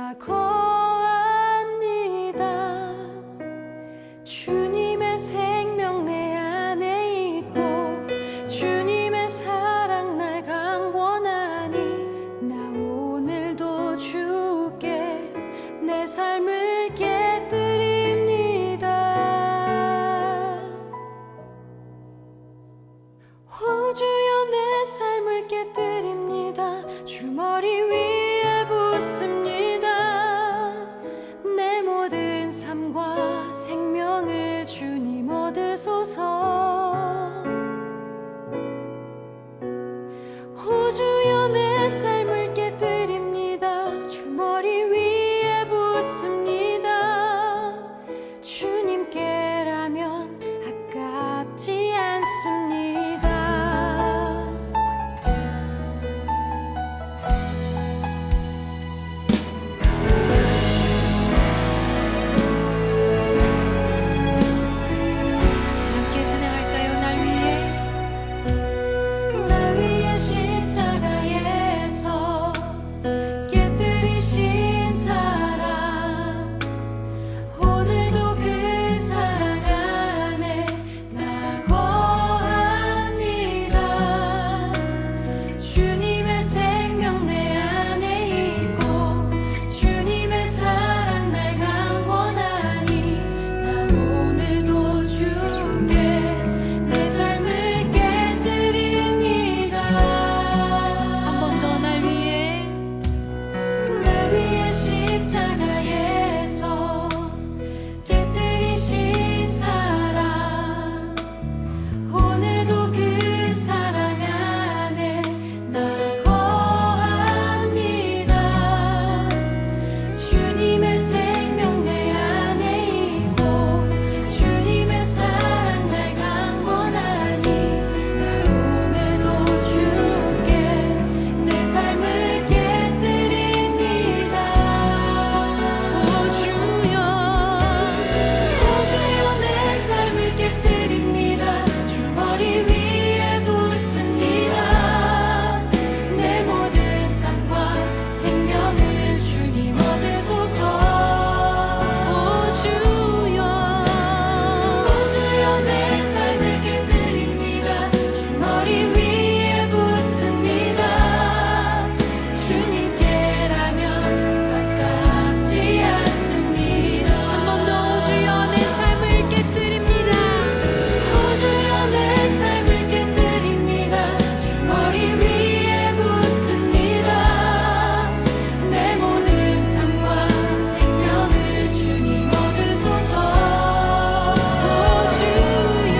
나 거합니다. 주님의 생명 내 안에 있고 주님의 사랑 날 강권하니 나 오늘도 주께 내 삶을 깨뜨립니다. 오 주여 내 삶을 깨뜨립니다. 주 머리 위에 붓습니다. 내 모든 삶과 생명을 주님 얻으소서. 오 주여 내 삶을 깨뜨립니다. 주 머리 위에 붓습니다. 주님께라면 아깝지 않습니다. 함께 찬양할까요? 날 위해 십자가에서 깨뜨리신 사랑 오늘도 그 사랑 안에 나 거합니다. 주님의 생명 내 안에 있고 주님의 사랑 날 강권하니 나 오늘도 주께 내 삶을 깨뜨립니다. 한 번 더 날 위해 날 위해 십자가에서 깨뜨리신 사랑 오늘도 그 사랑 안에 나 거합니다. 주님의 생명 내 안에 있고 주님의 사랑 날 강권하니 날 오늘도 주께 내 삶을 깨뜨립니다. 오 주여 내 삶을 깨뜨립니다. 주 머리 위에 붓습니다. 내 모든 삶과 생명을 주님 얻으소서. 오 주여 내 삶을 깨뜨립니다. 주 머리 위에 붓습니다. 주님께라면 아깝지 않습니다. 한 번 더 주여 내 삶을 깨뜨립니다. 오 주여 내 삶을 깨뜨립니다. 주 머리 위에 붓습니다. 내 모든 삶과 생명을 주님 얻으소서. 오 주여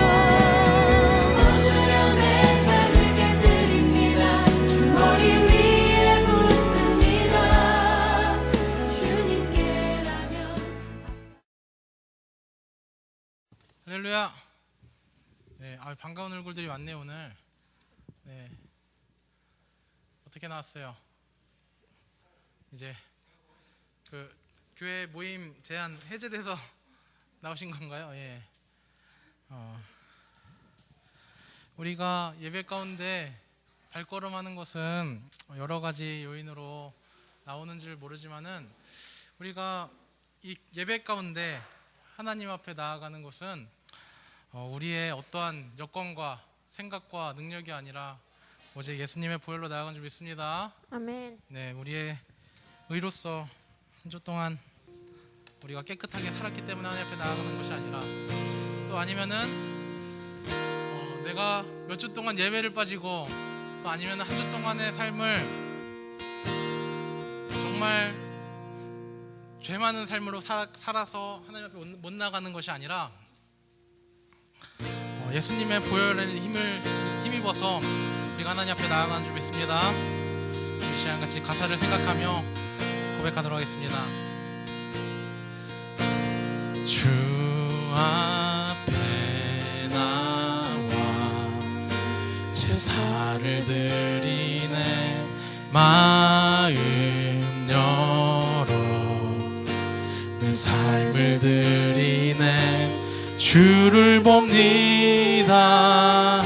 내 삶을 깨뜨립니다. 주 머리 위에 붓습니다. 주님께라면 할렐루야. 네, 반가운 얼굴들이 많네요 오늘. 네, 어떻게 나왔어요? 이제 그 교회 모임 제한 해제돼서 나오신 건가요? 예. 우리가 예배 가운데 발걸음하는 것은 여러 가지 요인으로 나오는 줄 모르지만은 우리가 이 예배 가운데 하나님 앞에 나아가는 것은 우리의 어떠한 여건과 생각과 능력이 아니라 오직 예수님의 보혈로 나아간 줄 믿습니다. 아멘. 네, 우리의 의로서 한 주 동안 우리가 깨끗하게 살았기 때문에 하나님 앞에 나아가는 것이 아니라 또 아니면은 내가 몇 주 동안 예배를 빠지고 또 아니면 한 주 동안의 삶을 정말 죄 많은 삶으로 살아서 하나님 앞에 못 나가는 것이 아니라 예수님의 보혈에 힘입어서 우리가 하나님 앞에 나아가는 줄 믿습니다. 이 시간 같이 가사를 생각하며 고백하도록 하겠습니다. 주 앞에 나와 제사를 드리네 마음 열어 내 삶을 드리네 주를 봅니다.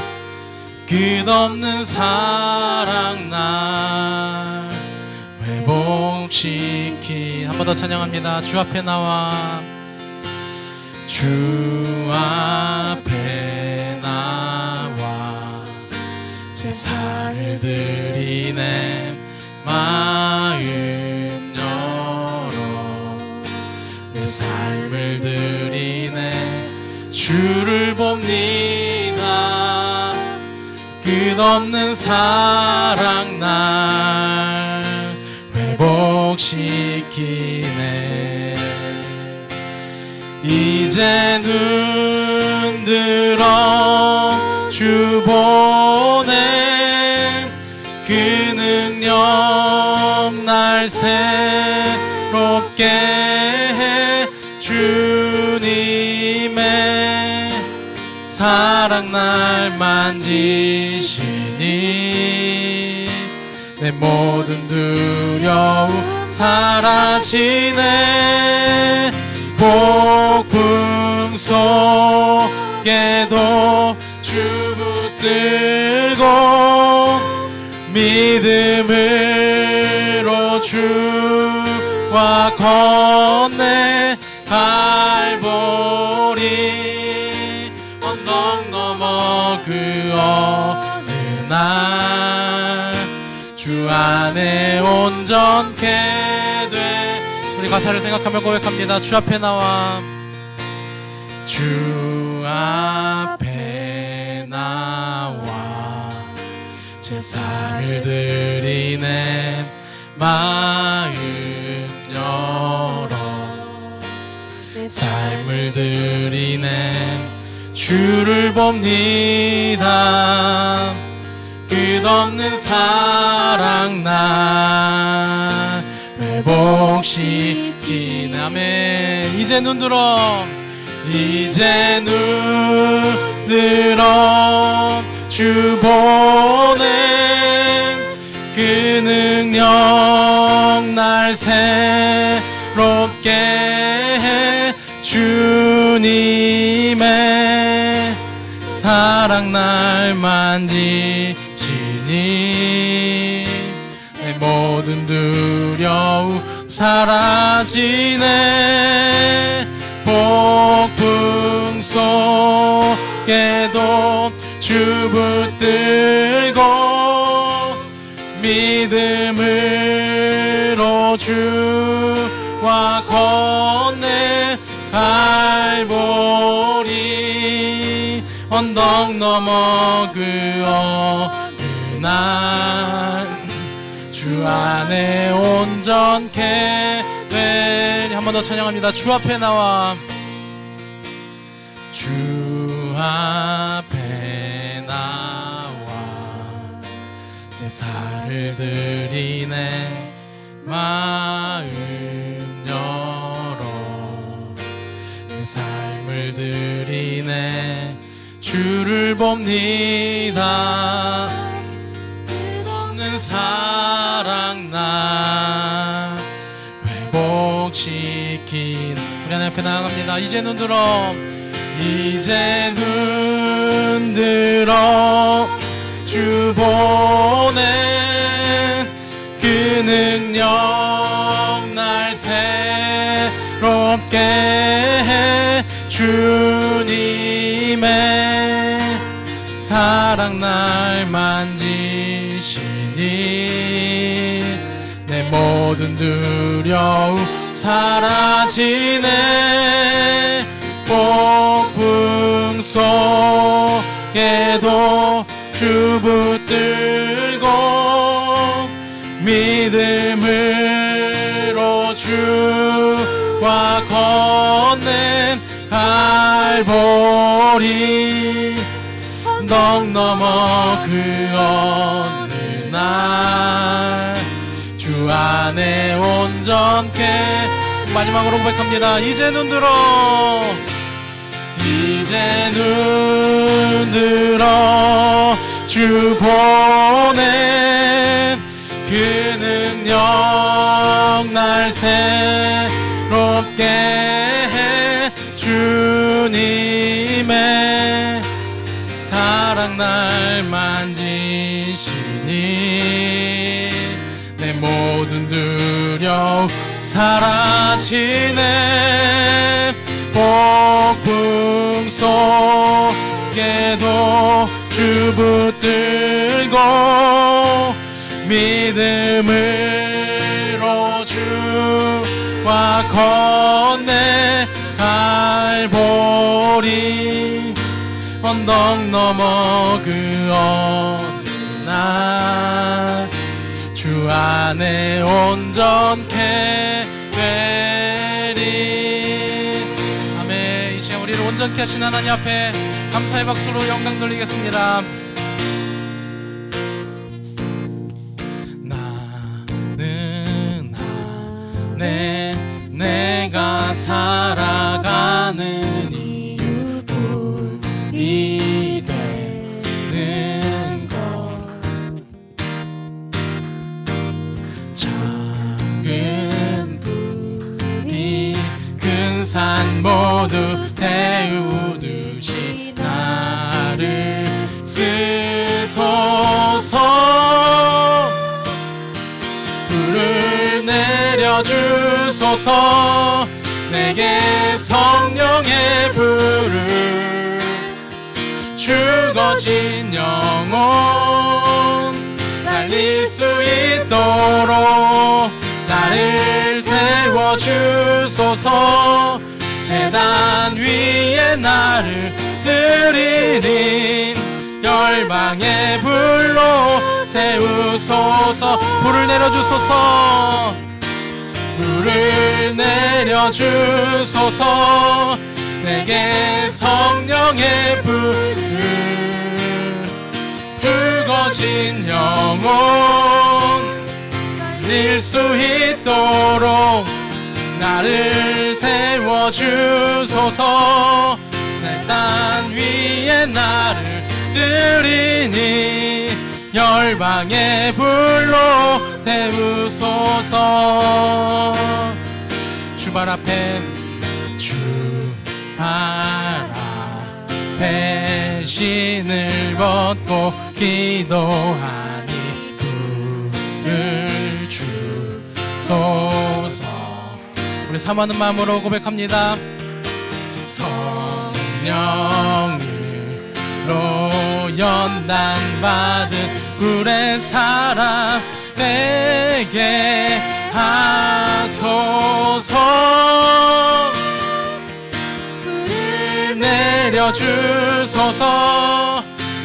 끝없는 사랑 날 회복시키네 지킨 한 번 더 찬양합니다. 주 앞에 나와 주 앞에 나와 제사를 드리네 마음 열어 내 삶을 드리네 주를 봅니다 끝없는 사랑 날 회복시키네 이제 눈 들어 주 보내 그 능력 날 새롭게 해 주님의 사랑 날 만지시니 내 모든 두려움 사라지네 폭풍 속에도 주 붙들고 믿음으로 주와 건네 갈보리 언덕 넘어 그 어느 날 주 안에 온전케 돼 우리 가사를 생각하며 고백합니다. 주 앞에 나와 주 앞에 나와 제사를 드리네 마음 열어 내 삶을 드리네 주를 봅니다 끝없는 사랑 날 회복시키네 아멘 이제 눈 들어 주 보내 그 능력 날 새롭게 해 주님의 사랑 날 만지시니 내 모든 두려움 사라지네 폭풍 속에도 주 붙들고 믿음으로 주와 건네 갈보리 언덕 넘어 그 어느 날 주 안에 온전케 되리 한 번 더 찬양합니다. 주 앞에 나와 주 앞에 나와 제사를 드리네 마음 열어 내 삶을 드리네 주를 봅니다 끝없는 사랑 날 회복시킨 우리 하나님 앞에 나아갑니다. 이제 눈 들어 주 보내 그 능력 날 새롭게 해 주님의 사랑 날 만지시니 내 모든 두려움 사라지네 폭풍 속에도 주 붙들고 믿음으로 주와 건넨 갈보리 언덕 넘어 그 어느 날 주 안에 온전케 마지막으로 고백합니다. 이제 눈 들어 주 보낸 그 능력 날 새롭게 해 주님의 사랑 날 만지시니 내 모든 두려움 사라지네. 폭풍 속에도 주 붙들고 믿음으로 주와 건네갈보리. 언덕 넘어 그 어느 날 주 안에 온전케 되리. 아멘. 이 시간 우리를 온전케 하신 하나님 앞에 감사의 박수로 영광 돌리겠습니다. 나는 안에 내가 살아가는 이유 불이 되는 것. 작은 불이 큰 산 모두 태우듯이 나를 쓰소서. 불을 내려주소서. 내게 성령의 불을. 죽어진 영혼 살릴 수 있도록 나를 태워주소서. 제단 위에 나를 드리니 열방의 불로 세우소서. 불을 내려주소서. 불을 내려주소서. 내게 성령의 불을. 죽어진 영혼 살릴 수 있도록 나를 태워주소서. 제단 위에 나를 드리니 열방의 불로 태우소서. 주발 앞에 신을 벗고 기도하니 불을 주소서. 우리 사모하는 마음으로 고백합니다. 성령으로 연단받은 불의 사람 되게 하소서. 불을 내려주소서.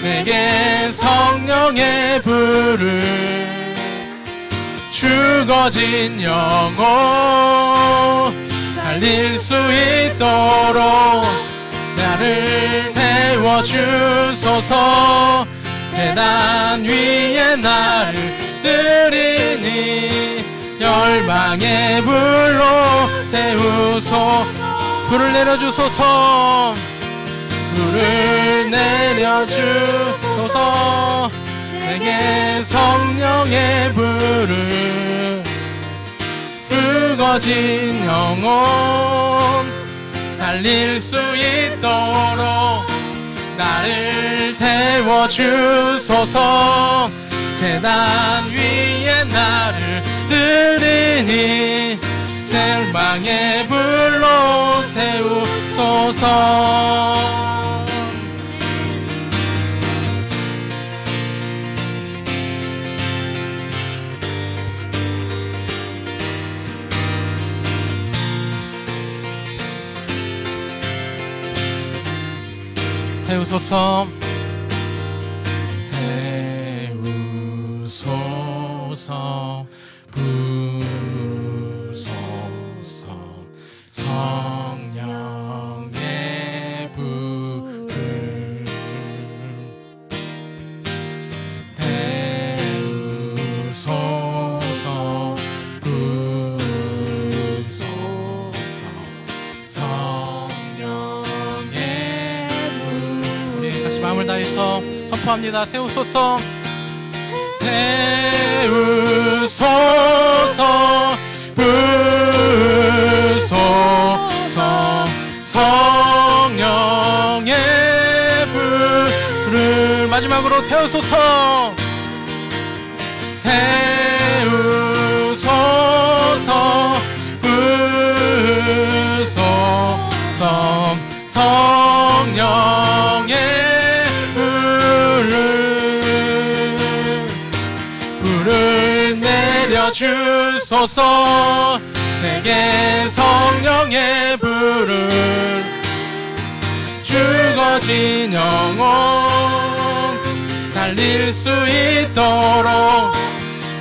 내게 성령의 불을. 죽어진 영혼 살릴 수 있도록 나를 태워주소서. 제단 위에 나를 드리니 열방의 불로 세우소. 불을 내려주소서. 불을 내려주소서. 내게 성령의 불을. 죽어진 영혼 살릴 수 있도록 나를 태워주소서. 제단 위에 나를 드리니 열방의 불로 태우소서. 태우소서. 태우소서. 부소서. 성령의 불을. 태우소서. 부소서. 성령의 불. 우리 같이 마음을 다해서 선포합니다. 태우소서. 태우소서. 부소서. 성령의 불을. 마지막으로 태우소서. 태우소서. 주소서. 내게 성령의 불을 죽어진 영혼 달릴 수 있도록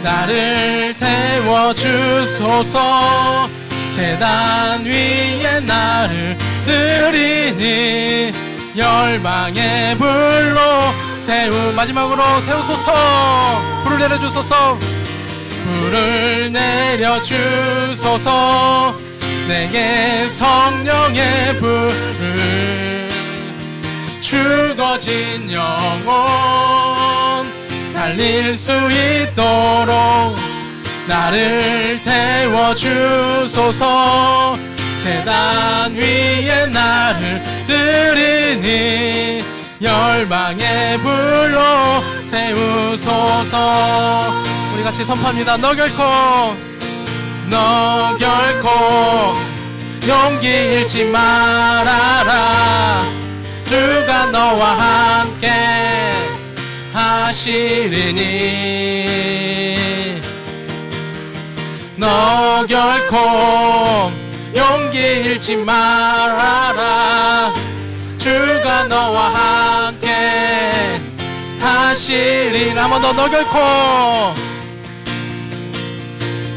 나를 태워주소서. 제단 위에 나를 드리니 열망의 불로 마지막으로 태우소서. 불을 내려주소서. 불을 내려주소서. 내게 성령의 불을 죽어진 영혼 살릴 수 있도록 나를 태워주소서. 제단 위에 나를 드리니 열망의 불로 세우소서. 우리 같이 선포합니다. 너 결코 용기 잃지 말아라. 주가 너와 함께 하시리니. 너 결코 용기 잃지 말아라. 주가 너와 함께 하시리라. 한 번 더.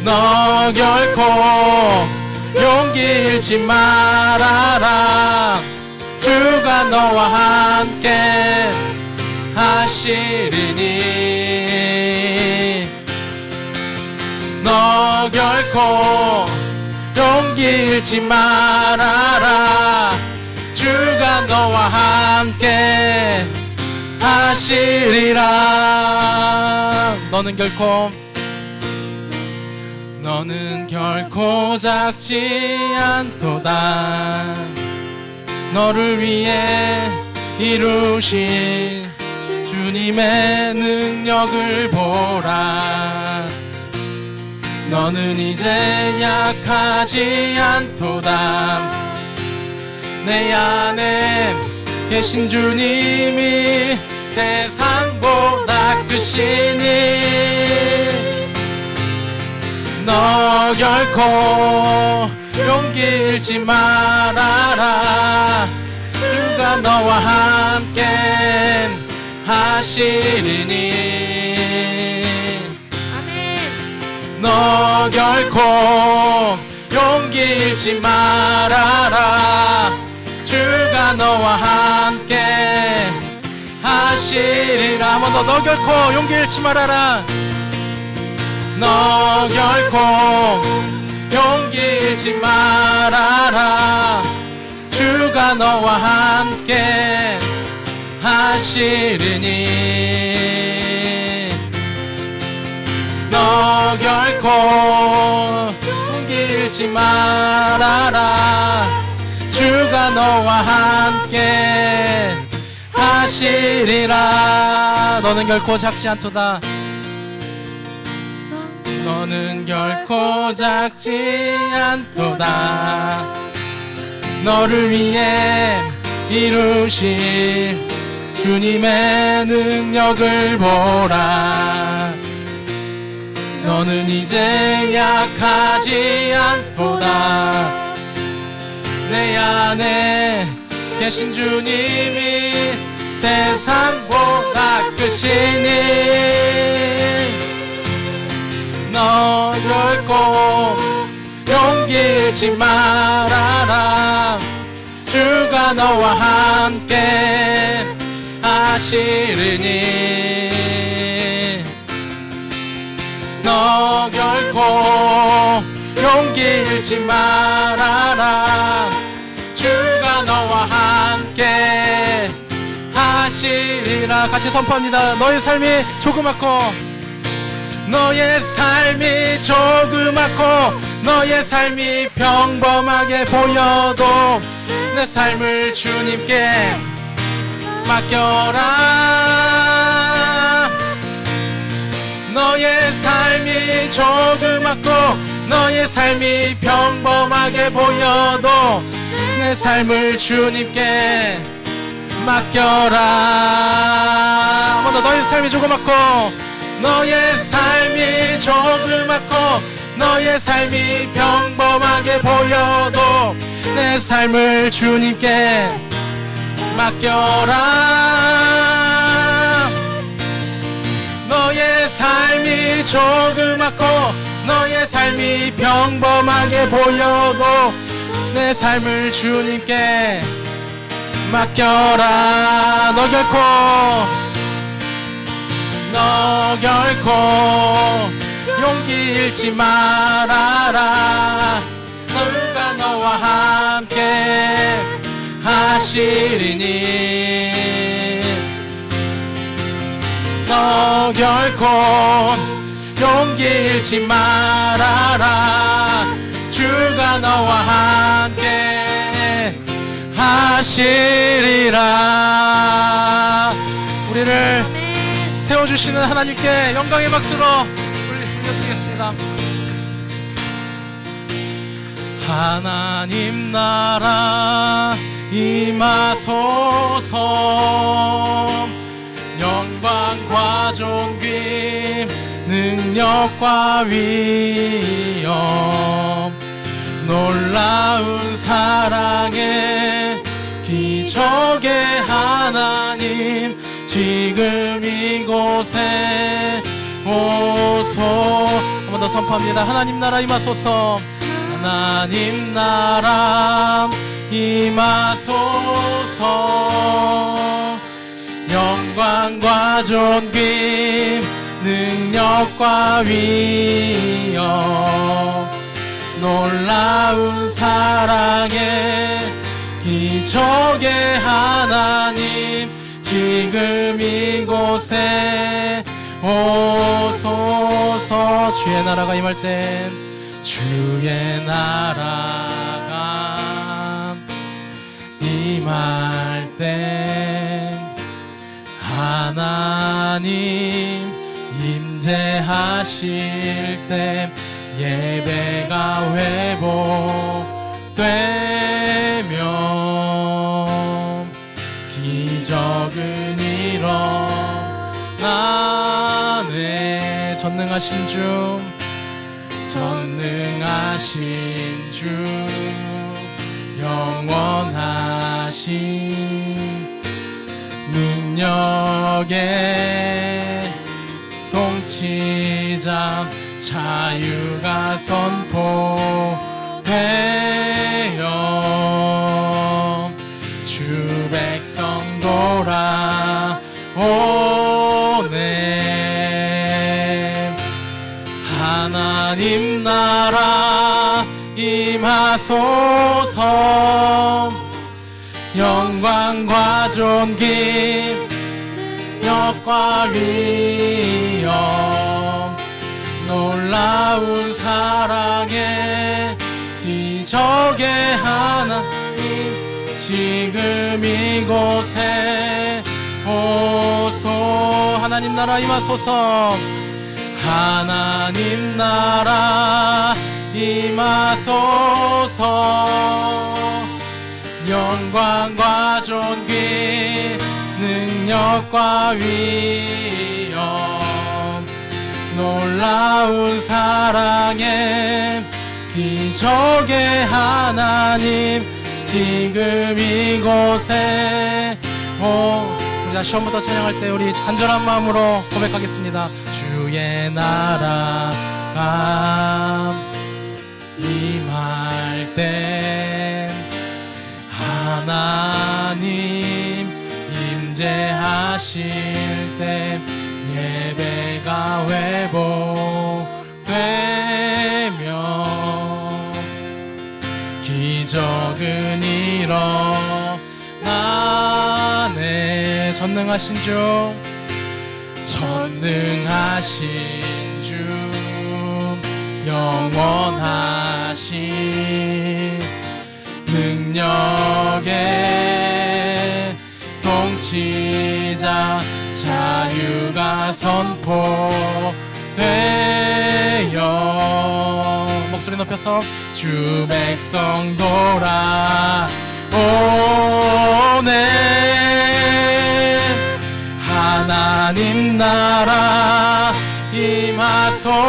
너 결코 용기 잃지 말아라. 주가 너와 함께 하시리니. 너 결코 용기 잃지 말아라. 주가 너와 함께 하시리라. 너는 결코 작지 않도다. 너를 위해 이루신 주님의 능력을 보라. 너는 이제 약하지 않도다. 내 안에 계신 주님이 세상보다 크시니. 너 결코 용기 잃지 말아라. 주가 너와 함께 하시리니. 아멘. 너 결코 용기 잃지 말아라. 주가 너와 함께 하시리라. 한 번 더. 너 결코 용기 잃지 말아라. 너 결코 용기 잃지 말아라. 주가 너와 함께 하시리니. 너 결코 용기 잃지 말아라. 주가 너와 함께 하시리라. 너는 결코 작지 않도다. 너는 결코 작지 않도다. 너를 위해 이루실 주님의 능력을 보라. 너는 이제 약하지 않도다. 내 안에 계신 주님이 세상보다 크시니. 너 결코 용기 잃지 말아라. 주가 너와 함께 하시리니. 너 결코 용기 잃지 말아라. 주가 너와 함께 하시리라. 같이 선포합니다. 너의 삶이 조그맣고 너의 삶이 조그맣고 너의 삶이 평범하게 보여도 내 삶을 주님께 맡겨라. 너의 삶이 조그맣고 너의 삶이 평범하게 보여도 내 삶을 주님께 맡겨라. 한 번 더. 너의 삶이 조그맣고 너의 삶이 조그맣고 너의 삶이 평범하게 보여도 내 삶을 주님께 맡겨라. 너의 삶이 조그맣고 너의 삶이 평범하게 보여도 내 삶을 주님께 맡겨라. 너 결코 용기 잃지 말아라. 누가 너와 함께 하시리니. 너 결코 용기 잃지 말아라. 주가 너와 함께 하시리라. 우리를 세워주시는 하나님께 영광의 박수로 올려드리겠습니다. 하나님 나라 임하소서. 영광과 존귀 능력과 위엄 놀라운 사랑의 기적의 하나님 지금 이곳에 오소. 한 번 더 선포합니다. 하나님 나라 임하소서. 하나님 나라 임하소서. 영광과 존귀 능력과 위엄 놀라운 사랑의 기적의 하나님 지금 이곳에 오소서. 주의 나라가 임할 땐 주의 나라가 임할 땐 하나님 임재하실 때 예배가 회복되며 기적은 일어나네. 전능하신 주 영원하신 능력의 통치자 자유가 선포되어 주 백성 돌아오네. 하나님 나라 임하소서. 영광과 존귀 능력과 위엄 놀라운 사랑의 기적의 하나님 지금 이곳에 오소. 하나님 나라 임하소서. 하나님 나라 임하소서. 영광과 존귀 능력과 위엄 놀라운 사랑의 기적의 하나님 지금 이곳에 우리 다시 한 번 더 찬양할 때 우리 간절한 마음으로 고백하겠습니다. 주의 나라가 임할 때 하나님 임재하실 때 예배가 회복되며 기적은 일어나네. 전능하신 주 영원하신 능력의 통치자 자유가 선포되어 목소리 높여서 주 백성 돌아오네. 하나님 나라 임하소서.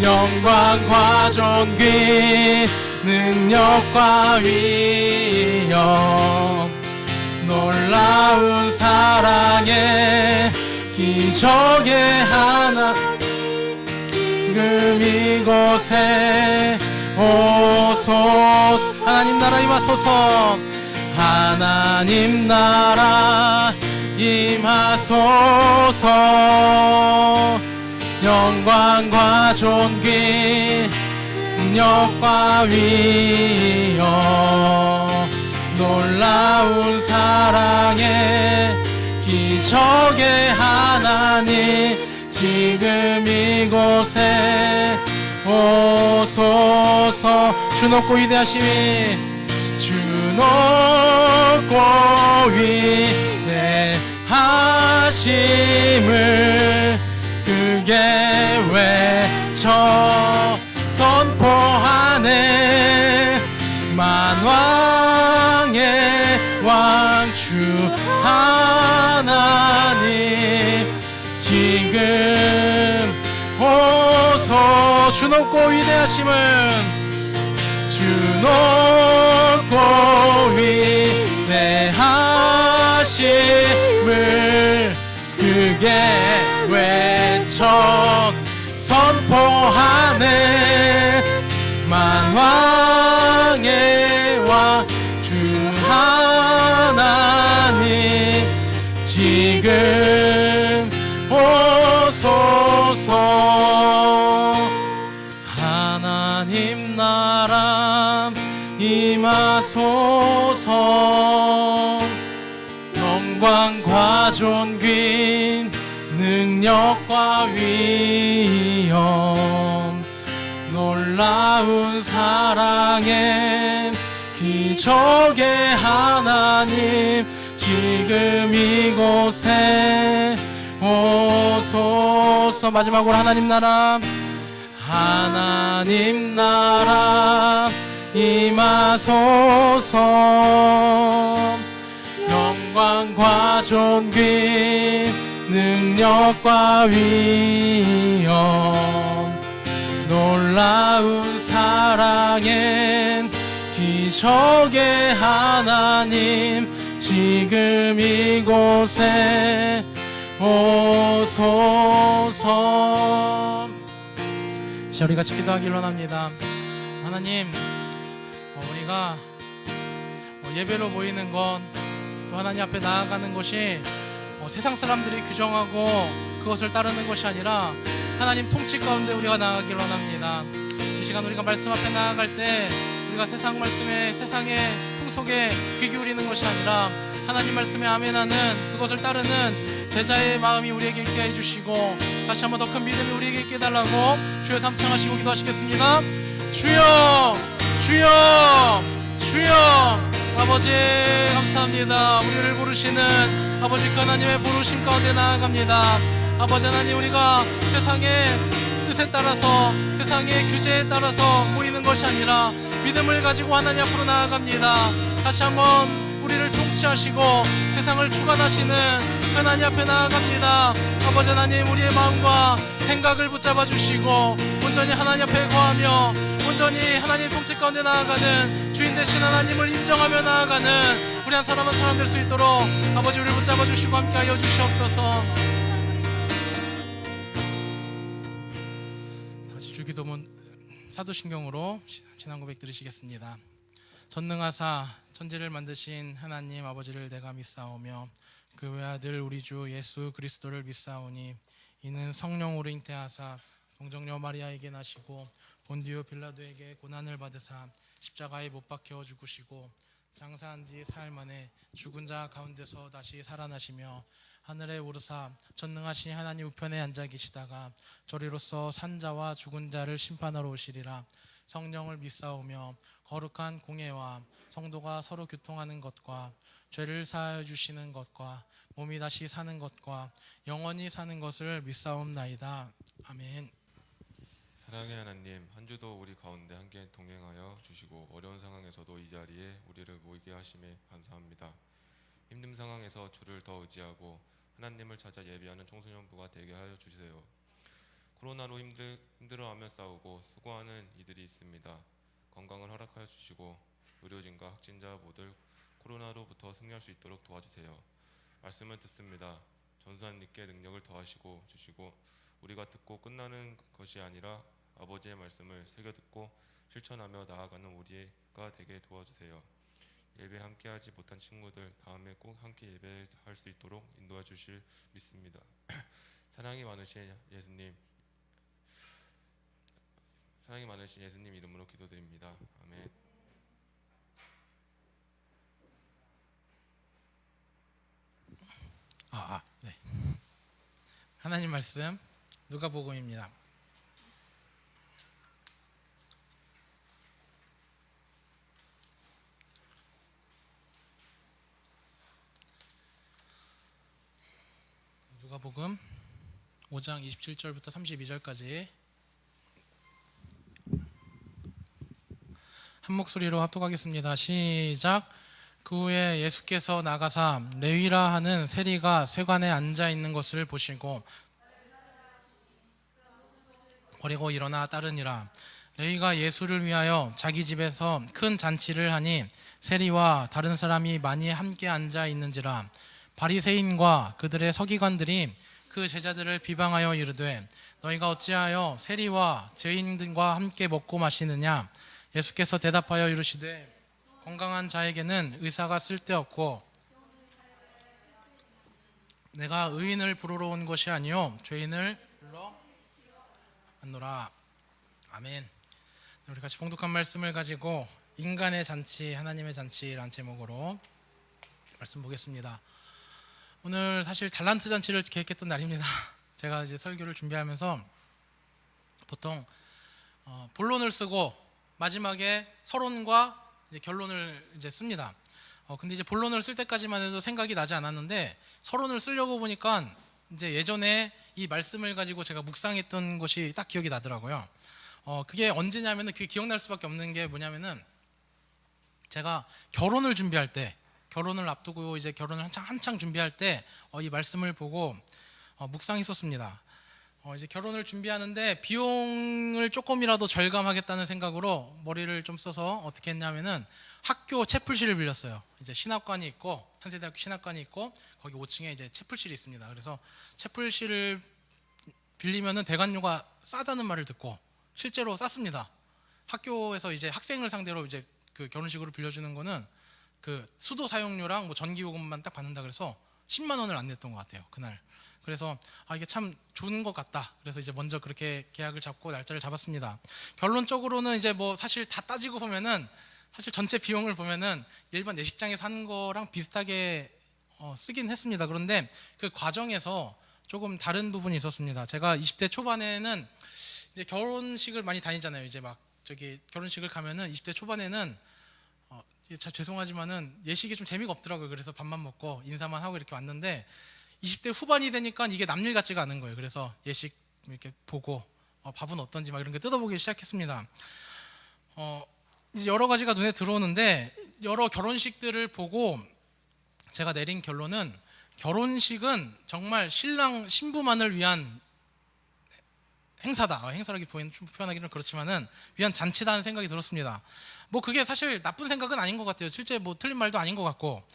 영광과 존귀 능력과 위엄 놀라운 사랑의 기적의 하나님 지금 이곳에 오소서. 하나님 나라 임하소서. 하나님 나라 임하소서. 영광과 존귀 능력과 위엄 놀라운 사랑의 기적의 하나님 지금 이곳에 오소서. 주 높고 위대하심이 주 높고 위대하심을 크게 외쳐 선포하네. 만왕의 왕주 하나님 지금 오소. 주 높고 위대하심은 주 높고 위대하심을 크게 외쳐 선포하네. 만왕의 왕주 하나님 지금 오소서. 하나님 나라 임하소서. 영광과 존귀 능력과 위엄 놀라운 사랑의 기적의 하나님 지금 이곳에 오소서. 마지막으로 하나님 나라 임하소서. 영광과 존귀 능력과 위엄 놀라운 사랑의 기적의 하나님 지금 이곳에 오소서. 자, 우리 같이 기도하기를 원합니다. 하나님, 우리가 예배로 모이는 것, 또 하나님 앞에 나아가는 것이 세상 사람들이 규정하고 그것을 따르는 것이 아니라 하나님 통치 가운데 우리가 나아가기를 원합니다. 이 시간 우리가 말씀 앞에 나아갈 때 우리가 세상 말씀에, 세상의 풍속에 귀 기울이는 것이 아니라 하나님 말씀에 아멘하는 그것을 따르는 제자의 마음이 우리에게 있게 해주시고, 다시 한번 더 큰 믿음이 우리에게 있게 해달라고 주여 삼창하시고 기도하시겠습니다. 주여, 주여, 주여. 아버지 감사합니다. 우리를 부르시는 아버지 그 하나님의 부르심 가운데 나아갑니다. 아버지 하나님, 우리가 세상의 뜻에 따라서, 세상의 규제에 따라서 모이는 것이 아니라 믿음을 가지고 하나님 앞으로 나아갑니다. 다시 한번 우리를 통치하시고 세상을 주관하시는 하나님 앞에 나아갑니다. 아버지 하나님, 우리의 마음과 생각을 붙잡아 주시고 온전히 하나님 앞에 거하며 온전히 하나님 통치 가운데 나아가는 주인 되신 하나님을 인정하며 나아가는 우리 한 사람 한 사람 될 수 있도록 아버지 우리를 붙잡아 주시고 함께하여 주시옵소서. 다시 주기도문 사도신경으로 신앙 고백 드리시겠습니다. 전능하사 천지를 만드신 하나님 아버지를 내가 믿사오며 그 외아들 우리 주 예수 그리스도를 믿사오니 이는 성령으로 잉태하사 동정녀 마리아에게 나시고 본디오 빌라도에게 고난을 받으사 십자가에 못 박혀 죽으시고 장사한 지 사흘 만에 죽은 자 가운데서 다시 살아나시며 하늘에 오르사 전능하신 하나님 우편에 앉아 계시다가 저리로서 산자와 죽은 자를 심판하러 오시리라. 성령을 믿사오며 거룩한 공예와 성도가 서로 교통하는 것과 죄를 사하여 주시는 것과 몸이 다시 사는 것과 영원히 사는 것을 믿사옵나이다. 아멘. 사랑의 하나님, 한 주도 우리 가운데 함께 동행하여 주시고 어려운 상황에서도 이 자리에 우리를 모이게 하심에 감사합니다. 힘든 상황에서 주를 더 의지하고 하나님을 찾아 예배하는 청소년부가 되게 하여 주세요. 코로나로 힘들어하며 싸우고 수고하는 이들이 있습니다. 건강을 허락하여 주시고 의료진과 확진자 모두 코로나로부터 승리할 수 있도록 도와주세요. 말씀을 듣습니다. 전도사님께 능력을 더하시고 주시고 우리가 듣고 끝나는 것이 아니라 아버지의 말씀을 새겨 듣고 실천하며 나아가는 우리가 되게 도와주세요. 예배 함께하지 못한 친구들 다음에 꼭 함께 예배할 수 있도록 인도해 주실 믿습니다. 사랑이 많으신 예수님 이름으로 기도드립니다. 아멘. 네. 하나님 말씀 누가복음입니다. 누가복음 5장 27절부터 32절까지 한 목소리로 합독하겠습니다. 시작. 그 후에 예수께서 나가사 레위라 하는 세리가 쇠관에 앉아 있는 것을 보시고 버리고 일어나 따르니라. 레위가 예수를 위하여 자기 집에서 큰 잔치를 하니 세리와 다른 사람이 많이 함께 앉아 있는지라. 바리새인과 그들의 서기관들이 그 제자들을 비방하여 이르되 너희가 어찌하여 세리와 죄인들과 함께 먹고 마시느냐. 예수께서 대답하여 이르시되 건강한 자에게는 의사가 쓸데없고 내가 의인을 부르러 온 것이 아니요 죄인을 불러 왔노라. 아멘. 우리 같이 봉독한 말씀을 가지고 인간의 잔치 하나님의 잔치라는 제목으로 말씀 보겠습니다. 오늘 사실 달란트 잔치를 계획했던 날입니다. 제가 이제 설교를 준비하면서 보통 본론을 쓰고 마지막에 서론과 이제 결론을 이제 씁니다. 근데 이제 본론을 쓸 때까지만 해도 생각이 나지 않았는데 서론을 쓰려고 보니까 이제 예전에 이 말씀을 가지고 제가 묵상했던 것이 딱 기억이 나더라고요. 그게 언제냐면은 그게 기억날 수밖에 없는 게 뭐냐면은 제가 결혼을 준비할 때, 결혼을 앞두고 이제 결혼을 한창 준비할 때 이 말씀을 보고 묵상했었습니다. 이제 결혼을 준비하는데 비용을 조금이라도 절감하겠다는 생각으로 머리를 좀 써서 어떻게 했냐면은 학교 채플실을 빌렸어요. 이제 신학관이 있고 한세대학교 신학관이 있고 거기 5층에 이제 채플실이 있습니다. 그래서 채플실을 빌리면은 대관료가 싸다는 말을 듣고 실제로 쌌습니다. 학교에서 이제 학생을 상대로 이제 그 결혼식으로 빌려주는 거는 그 수도 사용료랑 뭐 전기요금만 딱 받는다 그래서 10만 원을 안 냈던 것 같아요 그날. 그래서 이게 참 좋은 것 같다. 그래서 이제 먼저 그렇게 계약을 잡고 날짜를 잡았습니다. 결론적으로는 이제 뭐 사실 다 따지고 보면은 사실 전체 비용을 보면은 일반 예식장에서 한 거랑 비슷하게 쓰긴 했습니다. 그런데 그 과정에서 조금 다른 부분이 있었습니다. 제가 20대 초반에는 이제 결혼식을 많이 다니잖아요. 이제 막 저기 결혼식을 가면은 20대 초반에는 참 죄송하지만은 예식이 좀 재미가 없더라고요. 그래서 밥만 먹고 인사만 하고 이렇게 왔는데 20대 후반이 되니까 이게 남일 같지가 않은 거예요. 그래서 예식 이렇게 보고 밥은 어떤지 막 이런 게 뜯어보기 시작했습니다. 이제 여러 가지가 눈에 들어오는데 여러 결혼식들을 보고 제가 내린 결론은 결혼식은 정말 신랑 신부만을 위한 행사다. 행사라기 표현하기는 그렇지만은 위한 잔치다는 생각이 들었습니다. 뭐 그게 사실 나쁜 생각은 아닌 것 같아요. 실제 뭐 틀린 말도 아닌 것 같고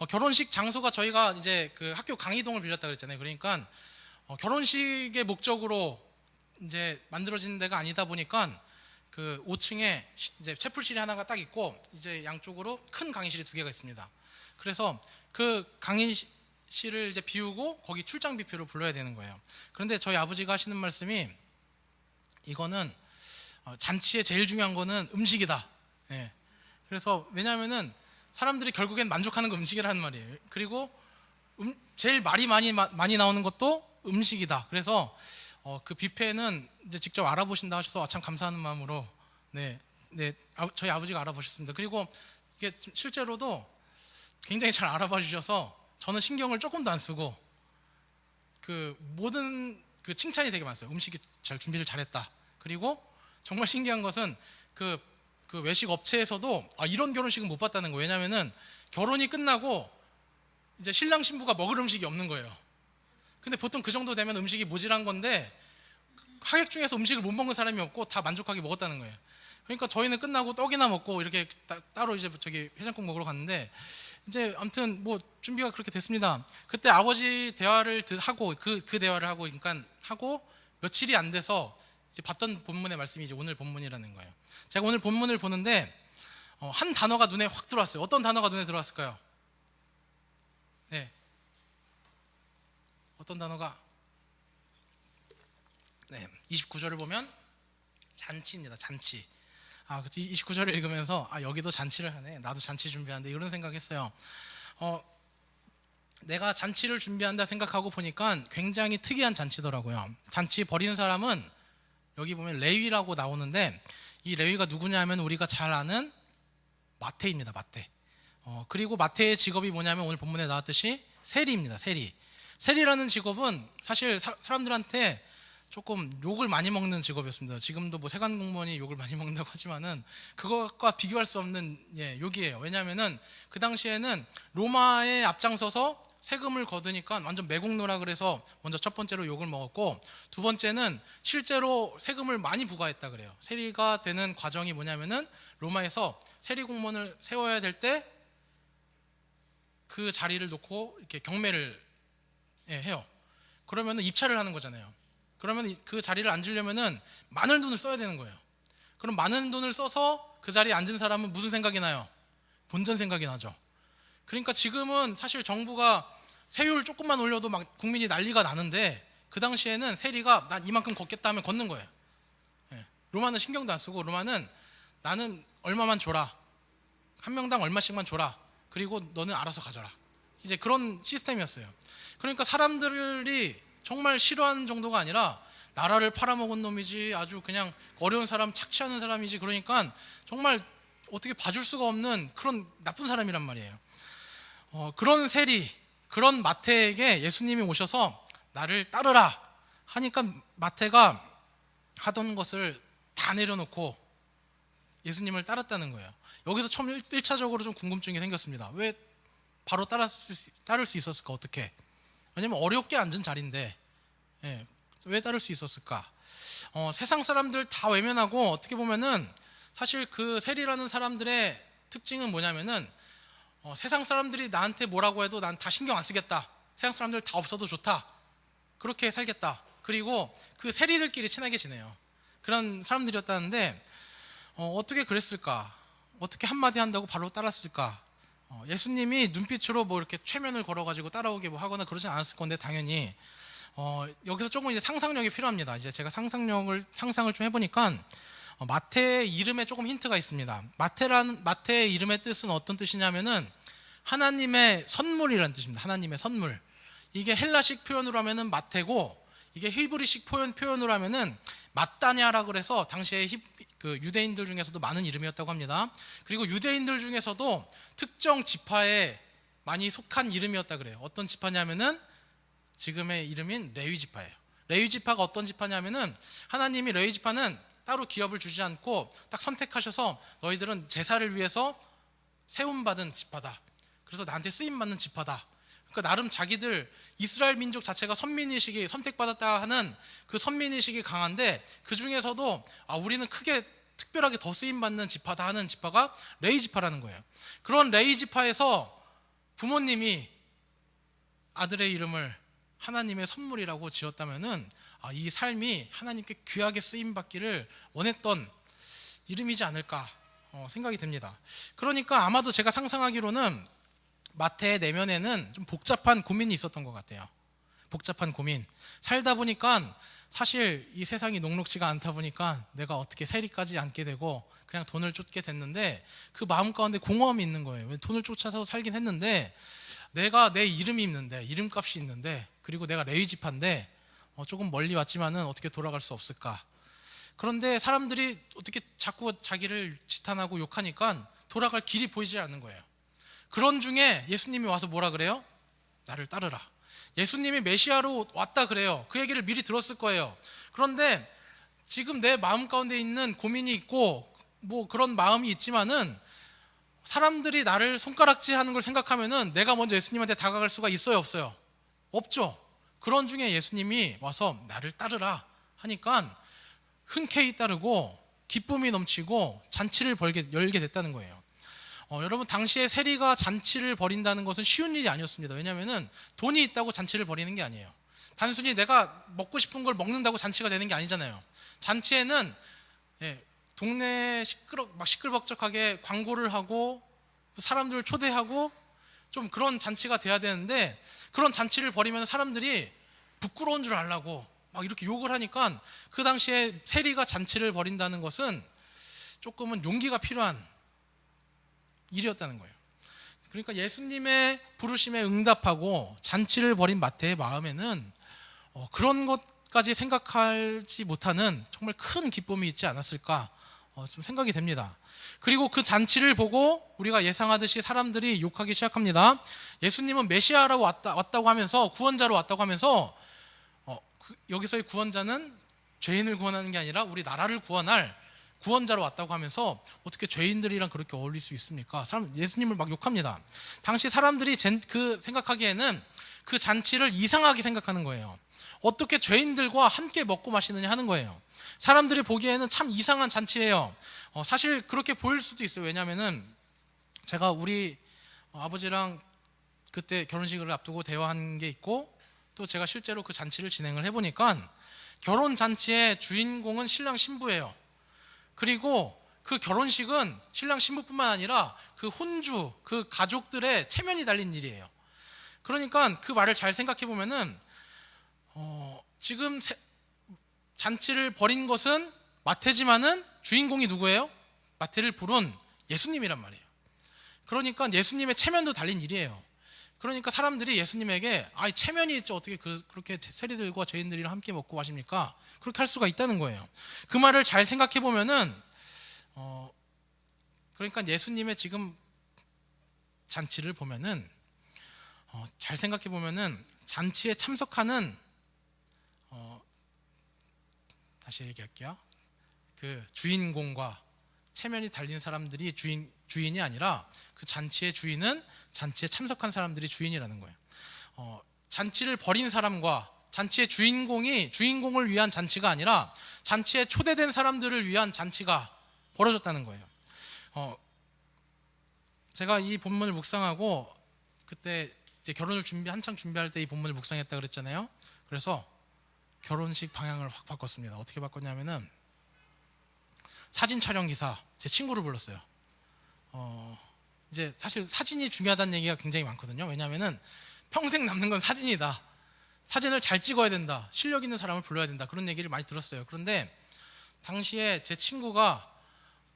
결혼식 장소가 저희가 이제 그 학교 강의동을 빌렸다 그랬잖아요. 그러니까 결혼식의 목적으로 이제 만들어진 데가 아니다 보니까 그 5층에 이제 채플실이 하나가 딱 있고 이제 양쪽으로 큰 강의실이 2개가 있습니다. 그래서 그 강의실을 이제 비우고 거기 출장 뷔페로 불러야 되는 거예요. 그런데 저희 아버지가 하시는 말씀이 이거는 잔치에 제일 중요한 거는 음식이다. 예. 그래서 왜냐하면은 사람들이 결국엔 만족하는 거 음식이라는 말이에요. 그리고 제일 말이 많이 나오는 것도 음식이다. 그래서 그 뷔페는 이제 직접 알아보신다 하셔서 참 감사하는 마음으로 저희 아버지가 알아보셨습니다. 그리고 이게 실제로도 굉장히 잘 알아봐 주셔서 저는 신경을 조금도 안 쓰고 그 모든 그 칭찬이 되게 많았어요. 음식이 잘 준비를 잘했다. 그리고 정말 신기한 것은 그 외식 업체에서도 이런 결혼식은 못 봤다는 거예요. 왜냐하면은 결혼이 끝나고 이제 신랑 신부가 먹을 음식이 없는 거예요. 근데 보통 그 정도 되면 음식이 모질한 건데 하객 중에서 음식을 못 먹는 사람이 없고 다 만족하게 먹었다는 거예요. 그러니까 저희는 끝나고 떡이나 먹고 이렇게 따로 이제 저기 해장국 먹으러 갔는데 이제 아무튼 뭐 준비가 그렇게 됐습니다. 그때 아버지 대화를 하고 그 대화를 하고 그러니까 하고 며칠이 안 돼서 이제 봤던 본문의 말씀이 이제 오늘 본문이라는 거예요. 제가 오늘 본문을 보는데 한 단어가 눈에 확 들어왔어요. 어떤 단어가 눈에 들어왔을까요? 네. 어떤 단어가? 네. 29절을 보면 잔치입니다. 잔치. 29절을 읽으면서 여기도 잔치를 하네. 나도 잔치 준비하는데 이런 생각했어요. 내가 잔치를 준비한다 생각하고 보니까 굉장히 특이한 잔치더라고요. 잔치 벌이는 사람은 여기 보면 레위라고 나오는데 이 레위가 누구냐면 우리가 잘 아는 마태입니다. 마태. 그리고 마태의 직업이 뭐냐면 오늘 본문에 나왔듯이 세리입니다. 세리. 세리라는 직업은 사실 사람들한테 조금 욕을 많이 먹는 직업이었습니다. 지금도 뭐 세관 공무원이 욕을 많이 먹는다고 하지만은 그것과 비교할 수 없는 욕이에요. 왜냐하면은 그 당시에는 로마에 앞장서서 세금을 거두니까 완전 매국노라 그래서 먼저 첫 번째로 욕을 먹었고 두 번째는 실제로 세금을 많이 부과했다 그래요. 세리가 되는 과정이 뭐냐면은 로마에서 세리 공무원을 세워야 될 때 그 자리를 놓고 이렇게 경매를 해요. 그러면은 입찰을 하는 거잖아요. 그러면 그 자리를 앉으려면은 많은 돈을 써야 되는 거예요. 그럼 많은 돈을 써서 그 자리에 앉은 사람은 무슨 생각이 나요? 본전 생각이 나죠. 그러니까 지금은 사실 정부가 세율 조금만 올려도 막 국민이 난리가 나는데 그 당시에는 세리가 난 이만큼 걷겠다 하면 걷는 거예요. 로마는 신경도 안 쓰고 로마는 나는 얼마만 줘라. 한 명당 얼마씩만 줘라. 그리고 너는 알아서 가져라. 이제 그런 시스템이었어요. 그러니까 사람들이 정말 싫어하는 정도가 아니라 나라를 팔아먹은 놈이지 아주 그냥 어려운 사람 착취하는 사람이지 그러니까 정말 어떻게 봐줄 수가 없는 그런 나쁜 사람이란 말이에요. 그런 세리, 그런 마태에게 예수님이 오셔서 나를 따르라 하니까 마태가 하던 것을 다 내려놓고 예수님을 따랐다는 거예요. 여기서 처음 1차적으로 좀 궁금증이 생겼습니다. 왜 바로 따를 수 있었을까? 어떻게? 왜냐면 어렵게 앉은 자리인데 왜 따를 수 있었을까? 세상 사람들 다 외면하고 어떻게 보면은 사실 그 세리라는 사람들의 특징은 뭐냐면은 세상 사람들이 나한테 뭐라고 해도 난 다 신경 안 쓰겠다. 세상 사람들 다 없어도 좋다. 그렇게 살겠다. 그리고 그 세리들끼리 친하게 지내요. 그런 사람들이었다는데 어떻게 그랬을까? 어떻게 한마디 한다고 바로 따랐을까? 예수님이 눈빛으로 뭐 이렇게 최면을 걸어가지고 따라오게 뭐 하거나 그러진 않았을 건데 당연히 여기서 조금 이제 상상력이 필요합니다. 이제 제가 상상을 좀 해보니까 마태의 이름에 조금 힌트가 있습니다. 마태의 이름의 뜻은 어떤 뜻이냐면은 하나님의 선물이라는 뜻입니다. 하나님의 선물. 이게 헬라식 표현으로 하면은 마태고 이게 히브리식 표현으로 하면은 마따냐라고 그래서 당시에 그 유대인들 중에서도 많은 이름이었다고 합니다. 그리고 유대인들 중에서도 특정 지파에 많이 속한 이름이었다 그래요. 어떤 지파냐면은 지금의 이름인 레위 지파예요. 레위 지파가 어떤 지파냐면은 하나님이 레위 지파는 따로 기업을 주지 않고 딱 선택하셔서 너희들은 제사를 위해서 세움받은 지파다. 그래서 나한테 쓰임받는 지파다. 그러니까 나름 자기들 이스라엘 민족 자체가 선민의식이 선택받았다 하는 그 선민의식이 강한데 그 중에서도 우리는 크게 특별하게 더 쓰임받는 지파다 하는 지파가 레위 지파라는 거예요. 그런 레위 지파에서 부모님이 아들의 이름을 하나님의 선물이라고 지었다면은 이 삶이 하나님께 귀하게 쓰임받기를 원했던 이름이지 않을까 생각이 듭니다. 그러니까 아마도 제가 상상하기로는 마태의 내면에는 좀 복잡한 고민이 있었던 것 같아요. 복잡한 고민. 살다 보니까 사실 이 세상이 녹록지가 않다 보니까 내가 어떻게 세리까지 앉게 되고 그냥 돈을 쫓게 됐는데 그 마음 가운데 공허함이 있는 거예요. 왜 돈을 쫓아서 살긴 했는데 내가 내 이름이 있는데 이름값이 있는데 그리고 내가 레위 지파인데 조금 멀리 왔지만은 어떻게 돌아갈 수 없을까? 그런데 사람들이 어떻게 자꾸 자기를 지탄하고 욕하니까 돌아갈 길이 보이지 않는 거예요. 그런 중에 예수님이 와서 뭐라 그래요? 나를 따르라. 예수님이 메시아로 왔다 그래요. 그 얘기를 미리 들었을 거예요. 그런데 지금 내 마음 가운데 있는 고민이 있고 뭐 그런 마음이 있지만은 사람들이 나를 손가락질하는 걸 생각하면은 내가 먼저 예수님한테 다가갈 수가 있어요, 없어요? 없죠. 그런 중에 예수님이 와서 나를 따르라 하니까 흔쾌히 따르고 기쁨이 넘치고 잔치를 열게 됐다는 거예요. 여러분, 당시에 세리가 잔치를 벌인다는 것은 쉬운 일이 아니었습니다. 왜냐하면 돈이 있다고 잔치를 벌이는 게 아니에요. 단순히 내가 먹고 싶은 걸 먹는다고 잔치가 되는 게 아니잖아요. 잔치에는 동네 시끌벅적하게 광고를 하고 사람들을 초대하고 좀 그런 잔치가 돼야 되는데, 그런 잔치를 벌이면 사람들이 부끄러운 줄 알라고 막 이렇게 욕을 하니까 그 당시에 세리가 잔치를 벌인다는 것은 조금은 용기가 필요한 일이었다는 거예요. 그러니까 예수님의 부르심에 응답하고 잔치를 벌인 마태의 마음에는 그런 것까지 생각하지 못하는 정말 큰 기쁨이 있지 않았을까 좀 생각이 됩니다. 그리고 그 잔치를 보고 우리가 예상하듯이 사람들이 욕하기 시작합니다. 예수님은 메시아라고 왔다고 하면서, 구원자로 왔다고 하면서 여기서의 구원자는 죄인을 구원하는 게 아니라 우리 나라를 구원할 구원자로 왔다고 하면서 어떻게 죄인들이랑 그렇게 어울릴 수 있습니까? 예수님을 막 욕합니다. 당시 사람들이 생각하기에는 그 잔치를 이상하게 생각하는 거예요. 어떻게 죄인들과 함께 먹고 마시느냐 하는 거예요. 사람들이 보기에는 참 이상한 잔치예요. 사실 그렇게 보일 수도 있어요. 왜냐하면은 제가 우리 아버지랑 그때 결혼식을 앞두고 대화한 게 있고, 또 제가 실제로 그 잔치를 진행을 해보니까 결혼 잔치의 주인공은 신랑 신부예요. 그리고 그 결혼식은 신랑 신부뿐만 아니라 그 혼주, 그 가족들의 체면이 달린 일이에요. 그러니까 그 말을 잘 생각해 보면은 지금 잔치를 벌인 것은 마태지만은 주인공이 누구예요? 마태를 부른 예수님이란 말이에요. 그러니까 예수님의 체면도 달린 일이에요. 그러니까 사람들이 예수님에게 체면이 있지 어떻게 그렇게 세리들과 죄인들이랑 함께 먹고 마십니까? 그렇게 할 수가 있다는 거예요. 그 말을 잘 생각해 보면은 그러니까 예수님의 지금 잔치를 보면은 잘 생각해 보면은 잔치에 참석하는 다시 얘기할게요. 그 주인공과 체면이 달린 사람들이 주인이 아니라 그 잔치의 주인은 잔치에 참석한 사람들이 주인이라는 거예요. 잔치를 벌인 사람과 잔치의 주인공을 위한 잔치가 아니라 잔치에 초대된 사람들을 위한 잔치가 벌어졌다는 거예요. 제가 이 본문을 묵상하고 그때 이제 결혼을 한창 준비할 때 이 본문을 묵상했다 그랬잖아요. 그래서 결혼식 방향을 확 바꿨습니다. 어떻게 바꿨냐면은 사진 촬영 기사 제 친구를 불렀어요. 이제 사실 사진이 중요하다는 얘기가 굉장히 많거든요. 왜냐하면은 평생 남는 건 사진이다. 사진을 잘 찍어야 된다. 실력 있는 사람을 불러야 된다. 그런 얘기를 많이 들었어요. 그런데 당시에 제 친구가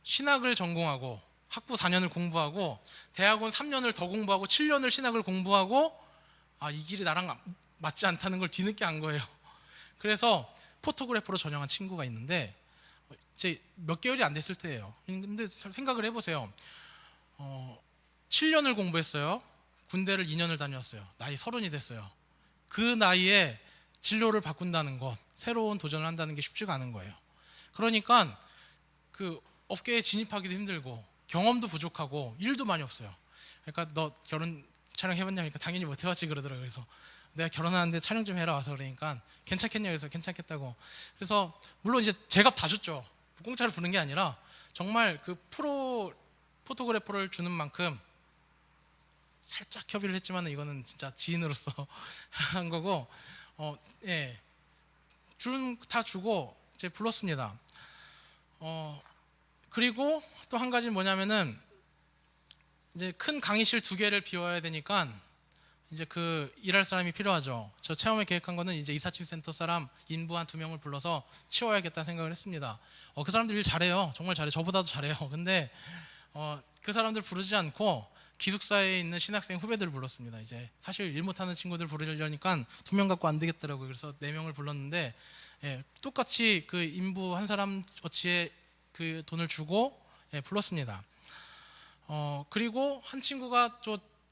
신학을 전공하고 학부 4년을 공부하고 대학원 3년을 더 공부하고 7년을 신학을 공부하고 이 길이 나랑 맞지 않다는 걸 뒤늦게 안 거예요. 그래서 포토그래퍼로 전향한 친구가 있는데 이제 몇 개월이 안 됐을 때예요. 근데 생각을 해보세요. 7년을 공부했어요. 군대를 2년을 다녔어요. 나이 30이 됐어요. 그 나이에 진로를 바꾼다는 것, 새로운 도전을 한다는 게 쉽지가 않은 거예요. 그러니까 그 업계에 진입하기도 힘들고 경험도 부족하고 일도 많이 없어요. 그러니까 너 결혼 촬영해봤냐니까 당연히 못 해봤지 그러더라고요. 그래서 내가 결혼하는데 촬영 좀 해라 와서 그러니까 괜찮겠냐 그래서 괜찮겠다고. 그래서 물론 이제 제값 다 줬죠. 공짜로 부른 게 아니라 정말 그 프로 포토그래퍼를 주는 만큼 살짝 협의를 했지만 이거는 진짜 지인으로서 한 거고 다 주고 이제 불렀습니다. 그리고 또 한 가지는 뭐냐면은 이제 큰 강의실 2개를 비워야 되니까 이제 그 일할 사람이 필요하죠. 저 처음에 계획한 거는 이제 이사짐센터 사람 인부 한 2명을 불러서 치워야겠다는 생각을 했습니다. 그 사람들 일 잘해요. 정말 잘해. 저보다도 잘해요. 근데 그 사람들 부르지 않고 기숙사에 있는 신학생 후배들을 불렀습니다. 이제 사실 일 못하는 친구들 부르려니까 2명 갖고 안 되겠더라고요. 그래서 4명을 불렀는데 똑같이 그 인부 한 사람 어치에 그 돈을 주고 불렀습니다. 그리고 한 친구가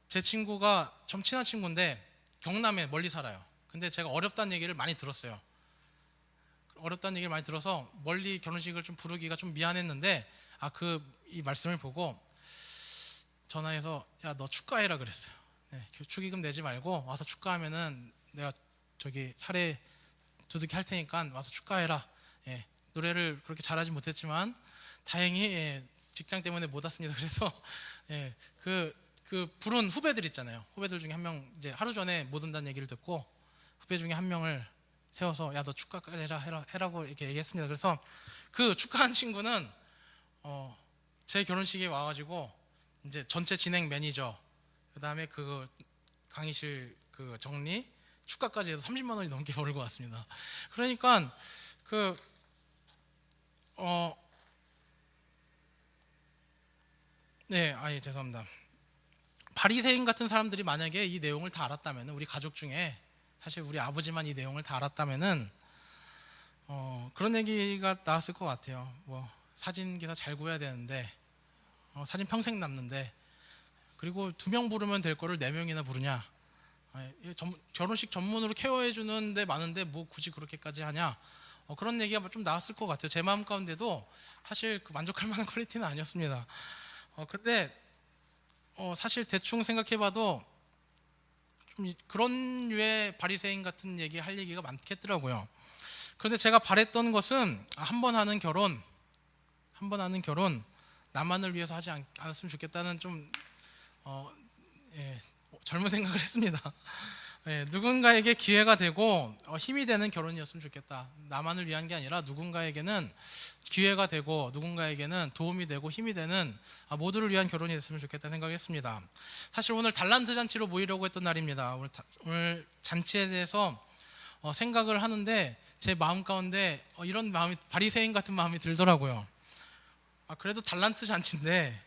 제 친구가 좀 친한 친구인데 경남에 멀리 살아요. 근데 제가 어렵다는 얘기를 많이 들었어요. 어렵다는 얘기를 많이 들어서 멀리 결혼식을 좀 부르기가 좀 미안했는데 이 말씀을 보고 전화해서 야 너 축가해라 그랬어요. 축의금 내지 말고 와서 축가하면은 내가 저기 사례 두둑이 할 테니까 와서 축하해라. 예, 노래를 그렇게 잘하지 못했지만 다행히 예, 직장 때문에 못 왔습니다. 그래서 예, 그 부른 후배들 있잖아요. 후배들 중에 한 명 이제 하루 전에 못 온다는 얘기를 듣고 후배 중에 한 명을 세워서 야 너 축하까지 해라고 이렇게 얘기했습니다. 그래서 그 축하한 친구는 제 결혼식에 와가지고 이제 전체 진행 매니저, 그 다음에 그 강의실 그 정리, 축가까지 해서 30만 원이 넘게 벌고 왔습니다. 그러니까 네, 아예 죄송합니다. 바리새인 같은 사람들이 만약에 이 내용을 다 알았다면, 우리 가족 중에 사실 우리 아버지만 이 내용을 다 알았다면은 그런 얘기가 나왔을 것 같아요. 뭐 사진 기사 잘 구해야 되는데 사진 평생 남는데, 그리고 2명 부르면 될 거를 4명이나 부르냐, 결혼식 전문으로 케어해 주는데 많은데 뭐 굳이 그렇게까지 하냐, 그런 얘기가 좀 나왔을 것 같아요. 제 마음 가운데도 사실 그 만족할 만한 퀄리티는 아니었습니다. 근데 사실 대충 생각해봐도 좀 그런 류의 바리새인 같은 얘기 할 얘기가 많겠더라고요. 그런데 제가 바랬던 것은 한 번 하는 결혼 나만을 위해서 하지 않았으면 좋겠다는 좀 젊은 생각을 했습니다. 누군가에게 기회가 되고 힘이 되는 결혼이었으면 좋겠다. 나만을 위한 게 아니라 누군가에게는 기회가 되고 누군가에게는 도움이 되고 힘이 되는 모두를 위한 결혼이 됐으면 좋겠다는 생각을 했습니다. 사실 오늘 달란트 잔치로 모이려고 했던 날입니다. 오늘 잔치에 대해서 생각을 하는데 제 마음 가운데 이런 마음이, 바리새인 같은 마음이 들더라고요. 그래도 달란트 잔치인데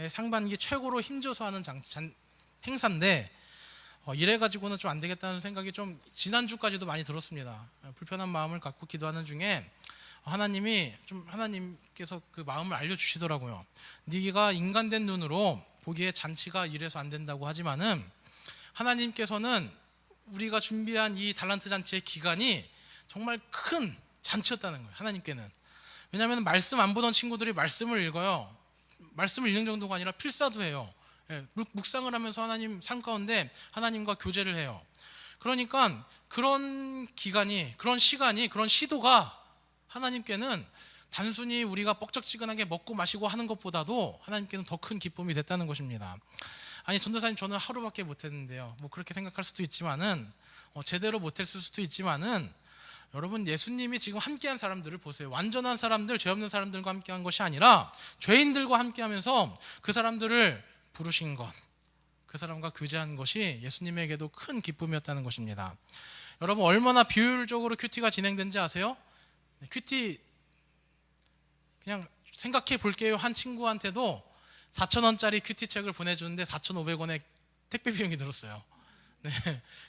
상반기 최고로 힘줘서 하는 행사인데 이래가지고는 좀 안 되겠다는 생각이 좀 지난주까지도 많이 들었습니다. 불편한 마음을 갖고 기도하는 중에 하나님께서 그 마음을 알려주시더라고요. 네가 인간된 눈으로 보기에 잔치가 이래서 안 된다고 하지만은 하나님께서는 우리가 준비한 이 달란트 잔치의 기간이 정말 큰 잔치였다는 거예요. 하나님께는. 왜냐하면 말씀 안 보던 친구들이 말씀을 읽어요. 말씀을 읽는 정도가 아니라 필사도 해요. 묵상을 하면서 하나님 삶 가운데 하나님과 교제를 해요. 그러니까 그런 기간이, 그런 시간이, 그런 시도가 하나님께는 단순히 우리가 뻑적지근하게 먹고 마시고 하는 것보다도 하나님께는 더 큰 기쁨이 됐다는 것입니다. 아니 전도사님 저는 하루밖에 못했는데요. 뭐 그렇게 생각할 수도 있지만은 제대로 못했을 수도 있지만은 여러분, 예수님이 지금 함께한 사람들을 보세요. 완전한 사람들, 죄 없는 사람들과 함께한 것이 아니라 죄인들과 함께하면서 그 사람들을 부르신 것, 그 사람과 교제한 것이 예수님에게도 큰 기쁨이었다는 것입니다. 여러분, 얼마나 비효율적으로 큐티가 진행된지 아세요? 큐티 그냥 생각해 볼게요 한 친구한테도 4,000원짜리 큐티 책을 보내주는데 4,500원의 택배 비용이 들었어요. 네,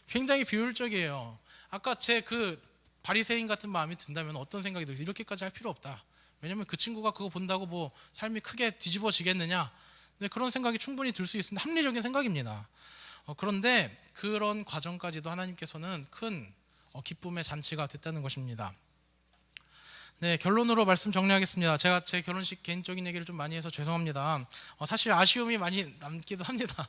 굉장히 비효율적이에요. 아까 제 그 바리새인 같은 마음이 든다면 어떤 생각이 들어요? 이렇게까지 할 필요 없다. 왜냐면 그 친구가 그거 본다고 뭐 삶이 크게 뒤집어지겠느냐, 네, 그런 생각이 충분히 들 수 있습니다. 합리적인 생각입니다. 그런데 그런 과정까지도 하나님께서는 큰 기쁨의 잔치가 됐다는 것입니다. 네, 결론으로 말씀 정리하겠습니다. 제가 제 결혼식 개인적인 얘기를 좀 많이 해서 죄송합니다. 사실 아쉬움이 많이 남기도 합니다.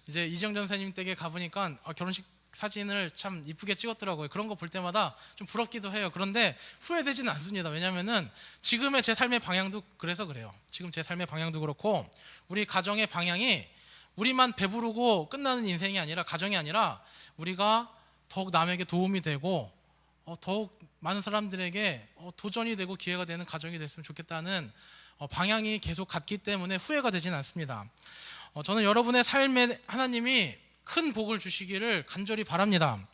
이제 이정 전사님 댁에 가보니까 결혼식 사진을 참 이쁘게 찍었더라고요. 그런 거 볼 때마다 좀 부럽기도 해요. 그런데 후회되지는 않습니다. 왜냐하면은 지금의 제 삶의 방향도 그래서 그래요. 지금 제 삶의 방향도 그렇고 우리 가정의 방향이 우리만 배부르고 끝나는 인생이 아니라, 가정이 아니라 우리가 더욱 남에게 도움이 되고 더욱 많은 사람들에게 도전이 되고 기회가 되는 가정이 됐으면 좋겠다는 방향이 계속 같기 때문에 후회가 되지는 않습니다. 저는 여러분의 삶에 하나님이 큰 복을 주시기를 간절히 바랍니다.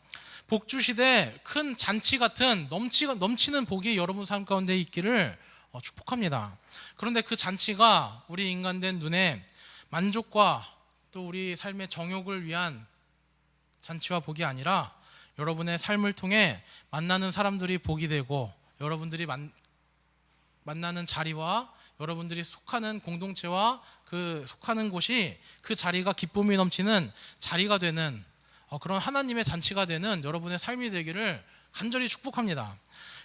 복 주시되 큰 잔치 같은 넘치는 복이 여러분 삶 가운데 있기를 축복합니다. 그런데 그 잔치가 우리 인간된 눈에 만족과 또 우리 삶의 정욕을 위한 잔치와 복이 아니라 여러분의 삶을 통해 만나는 사람들이 복이 되고, 여러분들이 만나는 자리와 여러분들이 속하는 공동체와 그 속하는 곳이, 그 자리가 기쁨이 넘치는 자리가 되는 그런 하나님의 잔치가 되는 여러분의 삶이 되기를 간절히 축복합니다.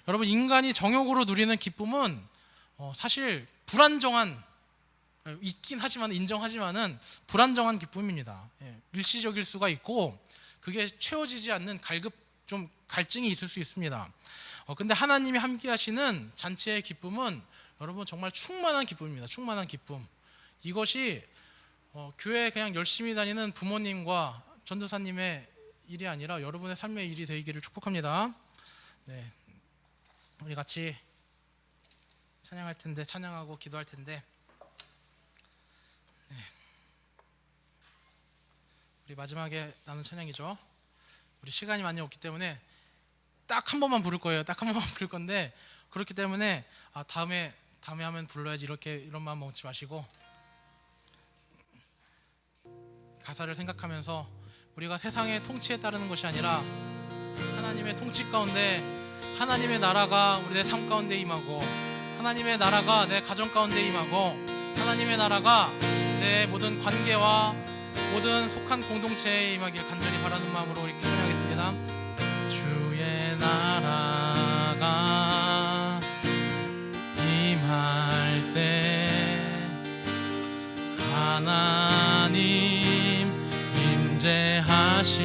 여러분, 인간이 정욕으로 누리는 기쁨은 사실 불안정한, 있긴 하지만 인정하지만은 불안정한 기쁨입니다. 일시적일 수가 있고 그게 채워지지 않는 좀 갈증이 있을 수 있습니다. 근데 하나님이 함께 하시는 잔치의 기쁨은 여러분 정말 충만한 기쁨입니다. 충만한 기쁨. 이것이 교회에 그냥 열심히 다니는 부모님과 전도사님의 일이 아니라 여러분의 삶의 일이 되기를 축복합니다. 네, 우리 같이 찬양할 텐데, 찬양하고 기도할 텐데, 네. 우리 마지막에 나눈 찬양이죠. 우리 시간이 많이 없기 때문에 딱 한 번만 부를 거예요. 딱 한 번만 부를 건데, 그렇기 때문에 다음에 하면 불러야지 이런 마음 먹지 마시고 가사를 생각하면서 우리가 세상의 통치에 따르는 것이 아니라 하나님의 통치 가운데 하나님의 나라가 우리 내 삶 가운데 임하고, 하나님의 나라가 내 가정 가운데 임하고, 하나님의 나라가 내 모든 관계와 모든 속한 공동체에 임하길 간절히 바라는 마음으로 이렇게 찬양하겠습니다. 주의 나라가 임할 때 하나님 임재하실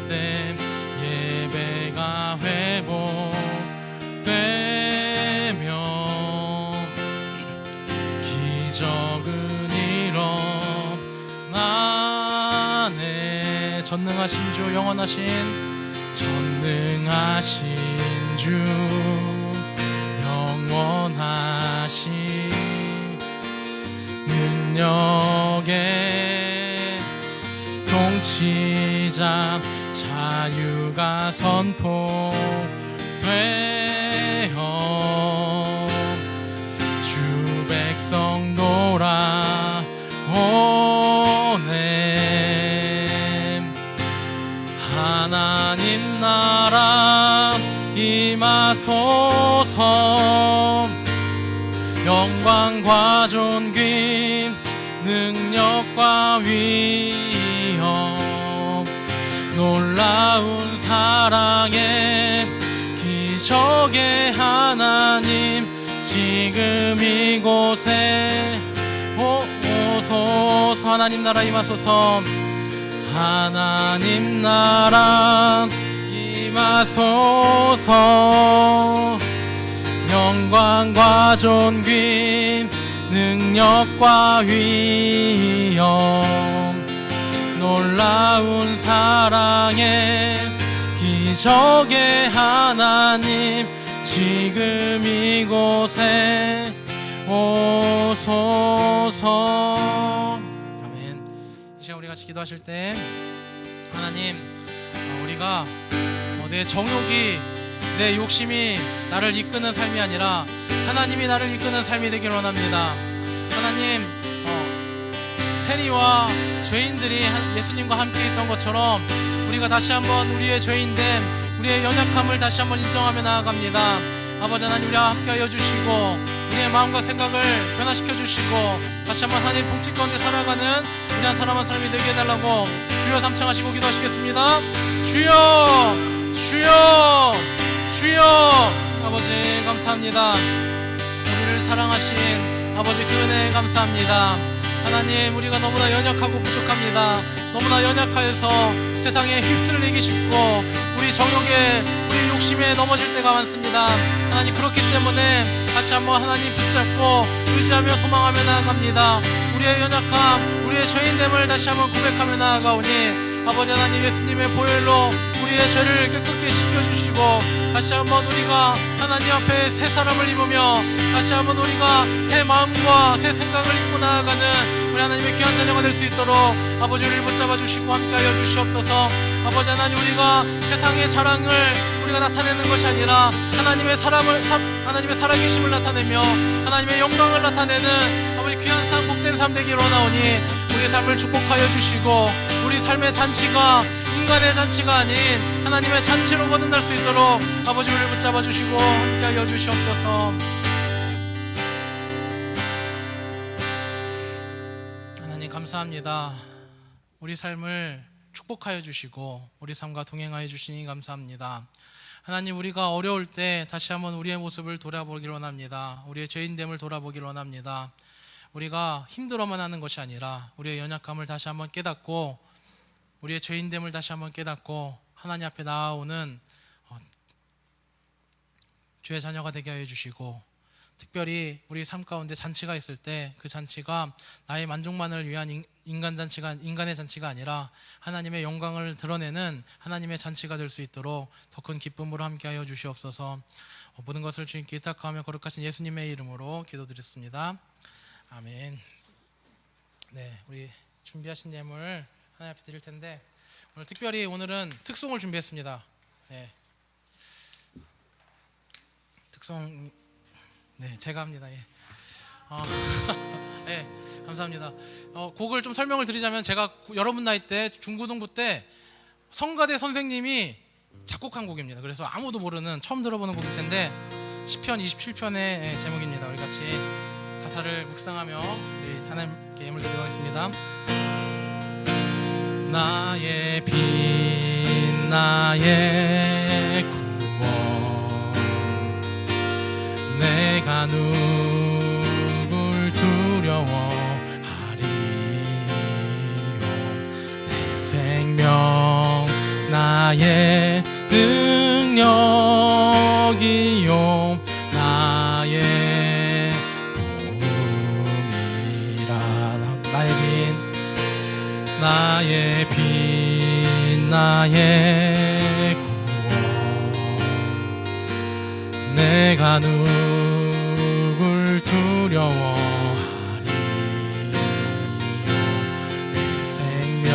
때 예배가 회복되며 기적은 일어나네. 전능하신 주, 전능하신 주, 영원하신 능력의 통치자, 자유가 선포되어 주 백성 돌아오네. 하나님 나라 임하소서. 영광과 존귀 능력과 위엄 놀라운 사랑의 기적의 하나님 지금 이곳에 오소서. 하나님 나라 임하소서. 하나님 나라 임하소서. 영광과 존귀 능력과 위엄 놀라운 사랑의 기적의 하나님 지금 이곳에 오소서. 아멘. 이 시간 우리 같이 기도하실 때 하나님, 우리가 내 정욕이, 내 욕심이 나를 이끄는 삶이 아니라 하나님이 나를 이끄는 삶이 되길 원합니다. 하나님, 세리와 죄인들이 예수님과 함께 있던 것처럼 우리가 다시 한번 우리의 죄인됨, 우리의 연약함을 다시 한번 인정하며 나아갑니다. 아버지 하나님, 우리와 함께하여 주시고 우리의 마음과 생각을 변화시켜 주시고 다시 한번 하나님 통치 가운데 살아가는 우리 한 사람 한 사람이 되게 해달라고 주여 삼창하시고 기도하시겠습니다. 주여, 주여, 주여. 아버지 감사합니다. 우리를 사랑하신 아버지 그 은혜에 감사합니다. 하나님, 우리가 너무나 연약하고 부족합니다. 너무나 연약하여서 세상에 휩쓸리기 쉽고 우리 정욕에, 우리 욕심에 넘어질 때가 많습니다. 하나님, 그렇기 때문에 다시 한번 하나님 붙잡고 의지하며 소망하며 나아갑니다. 우리의 연약함, 우리의 죄인됨을 다시 한번 고백하며 나아가오니 아버지 하나님, 예수님의 보혈로 우리의 죄를 깨끗게 씻겨주시고 다시 한번 우리가 하나님 앞에 새 사람을 입으며 다시 한번 우리가 새 마음과 새 생각을 입고 나아가는 우리 하나님의 귀한 자녀가 될 수 있도록 아버지 우리를 붙잡아 주시고 함께하여 주시옵소서. 아버지 하나님, 우리가 세상의 자랑을 우리가 나타내는 것이 아니라 하나님의 하나님의 살아계심을 나타내며 하나님의 영광을 나타내는 아버지 귀한 삶, 복된 삶 되기를 원하오니 우리 삶을 축복하여 주시고 우리 삶의 잔치가 인간의 잔치가 아닌 하나님의 잔치로 거듭날 수 있도록 아버지 우리를 붙잡아 주시고 함께하여 주시옵소서. 하나님 감사합니다. 우리 삶을 축복하여 주시고 우리 삶과 동행하여 주시니 감사합니다. 하나님, 우리가 어려울 때 다시 한번 우리의 모습을 돌아보기를 원합니다. 우리의 죄인됨을 돌아보기를 원합니다. 우리가 힘들어만 하는 것이 아니라 우리의 연약함을 다시 한번 깨닫고 우리의 죄인됨을 다시 한번 깨닫고 하나님 앞에 나아오는 주의 자녀가 되게 하여 주시고, 특별히 우리 삶 가운데 잔치가 있을 때 그 잔치가 나의 만족만을 위한 인간의 잔치가 아니라 하나님의 영광을 드러내는 하나님의 잔치가 될 수 있도록 더 큰 기쁨으로 함께하여 주시옵소서. 모든 것을 주님께 의탁하며 거룩하신 예수님의 이름으로 기도드렸습니다. 아멘. 네, 우리 준비하신 예물 하나님 앞에 드릴 텐데, 오늘은 특송을 준비했습니다. 네, 특송, 네, 제가 합니다. 예. 네, 감사합니다. 곡을 좀 설명을 드리자면, 제가 여러분 나이 때 중고등부 때 성가대 선생님이 작곡한 곡입니다. 그래서 아무도 모르는, 처음 들어보는 곡일 텐데, 시편 27편의 제목입니다. 우리 같이 가사를 묵상하며 우리 하나님께 예물 드리도록 하겠습니다. 나의 빛 나의 구원, 내가 누굴 두려워하리요. 내 생명 나의 능력이요, 나의 도움이라. 나의 빛 나의 구원, 내가 누굴 두려워하리요. 내 생명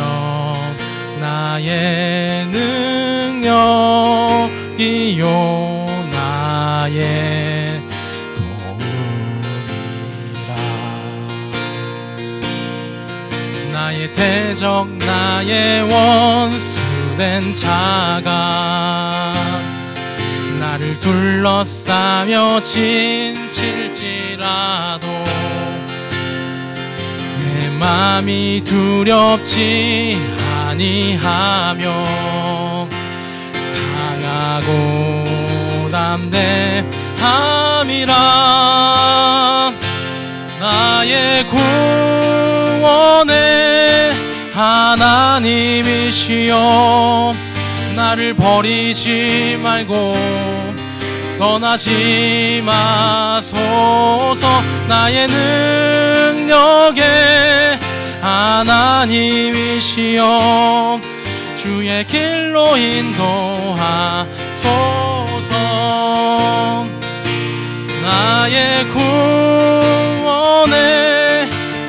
나의 능력이요, 나의 도움이라. 나의 대적 나의 원수된 자가 나를 둘러싸며 진칠지라도 내 맘이 두렵지 아니하며 강하고 담대함이라. 나의 구원의 하나님이시여, 나를 버리지 말고 떠나지 마소서. 나의 능력의 하나님이시여, 주의 길로 인도하소서. 나의 구원의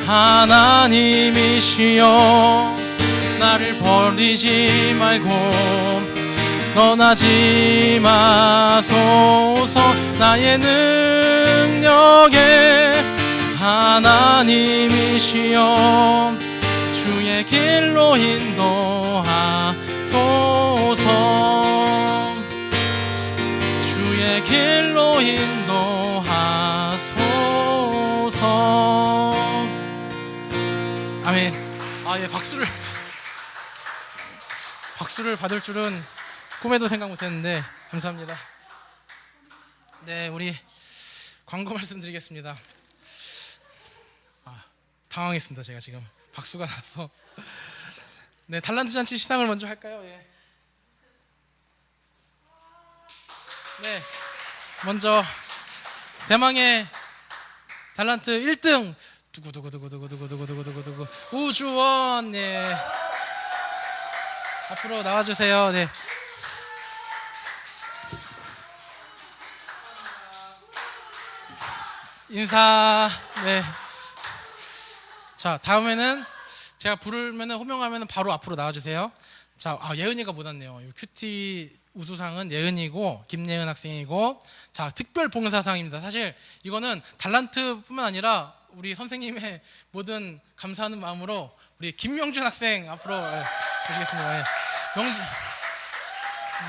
하나님이시여, 나를 버리지 말고 떠나지 마소서. 나의 능력의 하나님이시여, 주의 길로 인도하소서. 주의 길로 인도하소서. 아멘. 예, 박수를 받을 줄은 꿈에도 생각 못했는데 감사합니다. 네, 우리 광고 말씀드리겠습니다. 당황했습니다. 제가 지금 박수가 나서. 네, 달란트 잔치 시상을 먼저 할까요? 예. 네, 먼저 대망의 달란트 1등 두구두구두구두구두구두구두구두구 우주원, 네, 앞으로 나와주세요. 네. 인사. 네. 자, 다음에는 제가 부르면은, 호명하면은 바로 앞으로 나와주세요. 자, 예은이가 못 왔네요. 큐티 우수상은 예은이고 김예은 학생이고, 자, 특별 봉사상입니다. 사실 이거는 달란트뿐만 아니라 우리 선생님의 모든 감사하는 마음으로 우리 김명준 학생 앞으로 모시겠습니다. 네.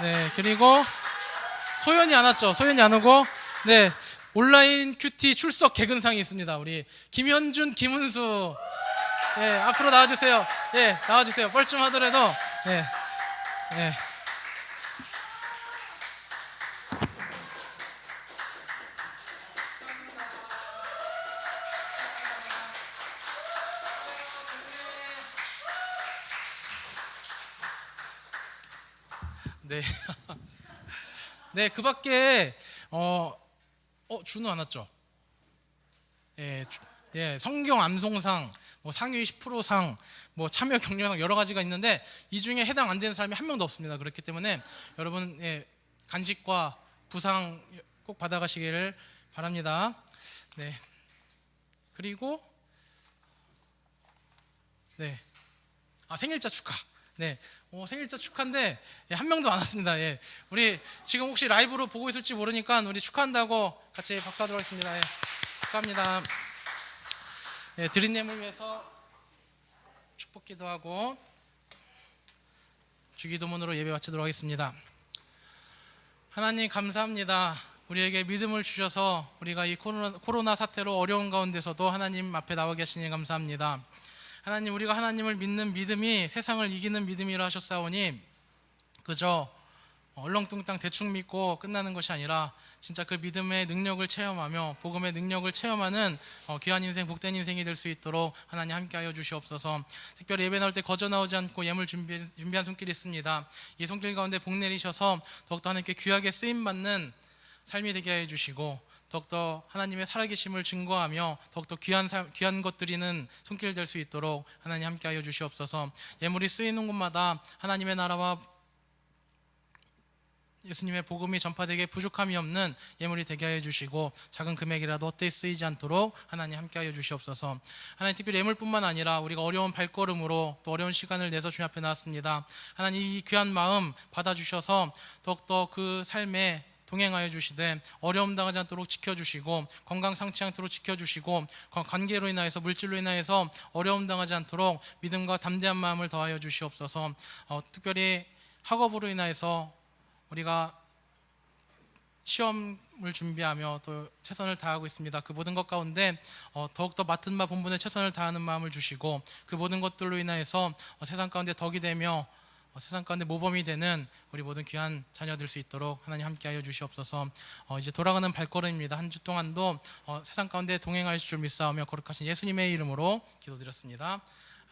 네, 그리고 소연이 안 왔죠? 소연이 안 오고, 네, 온라인 큐티 출석 개근상이 있습니다. 우리 김현준, 김은수, 네, 앞으로 나와주세요. 네, 나와주세요. 뻘쭘하더라도. 네, 네. 네. 네, 그 밖에 준우 안 왔죠? 예, 예, 성경 암송상, 뭐 상위 10%상, 뭐 참여 격려상 여러 가지가 있는데 이 중에 해당 안 되는 사람이 한 명도 없습니다. 그렇기 때문에 여러분 예, 간식과 부상 꼭 받아가시기를 바랍니다. 네. 그리고 네. 생일자 축하. 네. 생일자 축하인데 예, 한 명도 안 왔습니다. 예. 우리 지금 혹시 라이브로 보고 있을지 모르니까 우리 축하한다고 같이 박수하도록 하겠습니다. 예. 축하합니다. 예, 드린 예물 위해서 축복 기도하고 주기도문으로 예배 마치도록 하겠습니다. 하나님 감사합니다. 우리에게 믿음을 주셔서 우리가 이 코로나 사태로 어려운 가운데서도 하나님 앞에 나와 계시니 감사합니다. 하나님, 우리가 하나님을 믿는 믿음이 세상을 이기는 믿음이라 하셨사오니 그저 얼렁뚱땅 대충 믿고 끝나는 것이 아니라 진짜 그 믿음의 능력을 체험하며 복음의 능력을 체험하는 귀한 인생, 복된 인생이 될 수 있도록 하나님 함께하여 주시옵소서. 특별히 예배 나올 때 거저 나오지 않고 예물 준비한 손길이 있습니다. 이 손길 가운데 복 내리셔서 더욱더 하나님께 귀하게 쓰임받는 삶이 되게 해 주시고 더욱더 하나님의 살아계심을 증거하며 더욱더 귀한 것 드리는 손길 될 수 있도록 하나님 함께하여 주시옵소서. 예물이 쓰이는 곳마다 하나님의 나라와 예수님의 복음이 전파되게 부족함이 없는 예물이 되게 하여 주시고 작은 금액이라도 헛되이 쓰이지 않도록 하나님 함께하여 주시옵소서. 하나님, 특별히 예물뿐만 아니라 우리가 어려운 발걸음으로 또 어려운 시간을 내서 주님 앞에 나왔습니다. 하나님, 이 귀한 마음 받아주셔서 더욱더 그 삶에 동행하여 주시되 어려움 당하지 않도록 지켜주시고 건강 상치 않도록 지켜주시고 관계로 인하여서 물질로 인하여서 어려움 당하지 않도록 믿음과 담대한 마음을 더하여 주시옵소서. 특별히 학업으로 인하여서 우리가 시험을 준비하며 또 최선을 다하고 있습니다. 그 모든 것 가운데 더욱더 맡은 바 본분에 최선을 다하는 마음을 주시고 그 모든 것들로 인하여서 세상 가운데 덕이 되며 세상 가운데 모범이 되는 우리 모든 귀한 자녀 될 수 있도록 하나님 함께하여 주시옵소서. 이제 돌아가는 발걸음입니다. 한 주 동안도 세상 가운데 동행하실 줄 믿사오며 거룩하신 예수님의 이름으로 기도드렸습니다.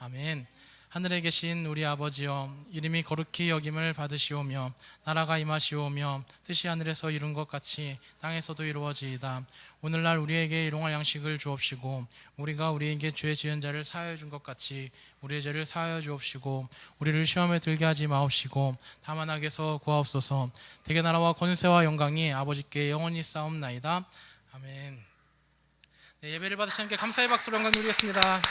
아멘. 하늘에 계신 우리 아버지여, 이름이 거룩히 여김을 받으시오며 나라가 임하시오며 뜻이 하늘에서 이룬 것 같이 땅에서도 이루어지이다. 오늘날 우리에게 일용할 양식을 주옵시고 우리가 우리에게 죄 지은 자를 사하여 준 것 같이 우리의 죄를 사하여 주옵시고 우리를 시험에 들게 하지 마옵시고 다만 악에서 구하옵소서. 대개 나라와 권세와 영광이 아버지께 영원히 싸움나이다. 아멘. 네, 예배를 받으신 함께 감사의 박수로 영광 드리겠습니다.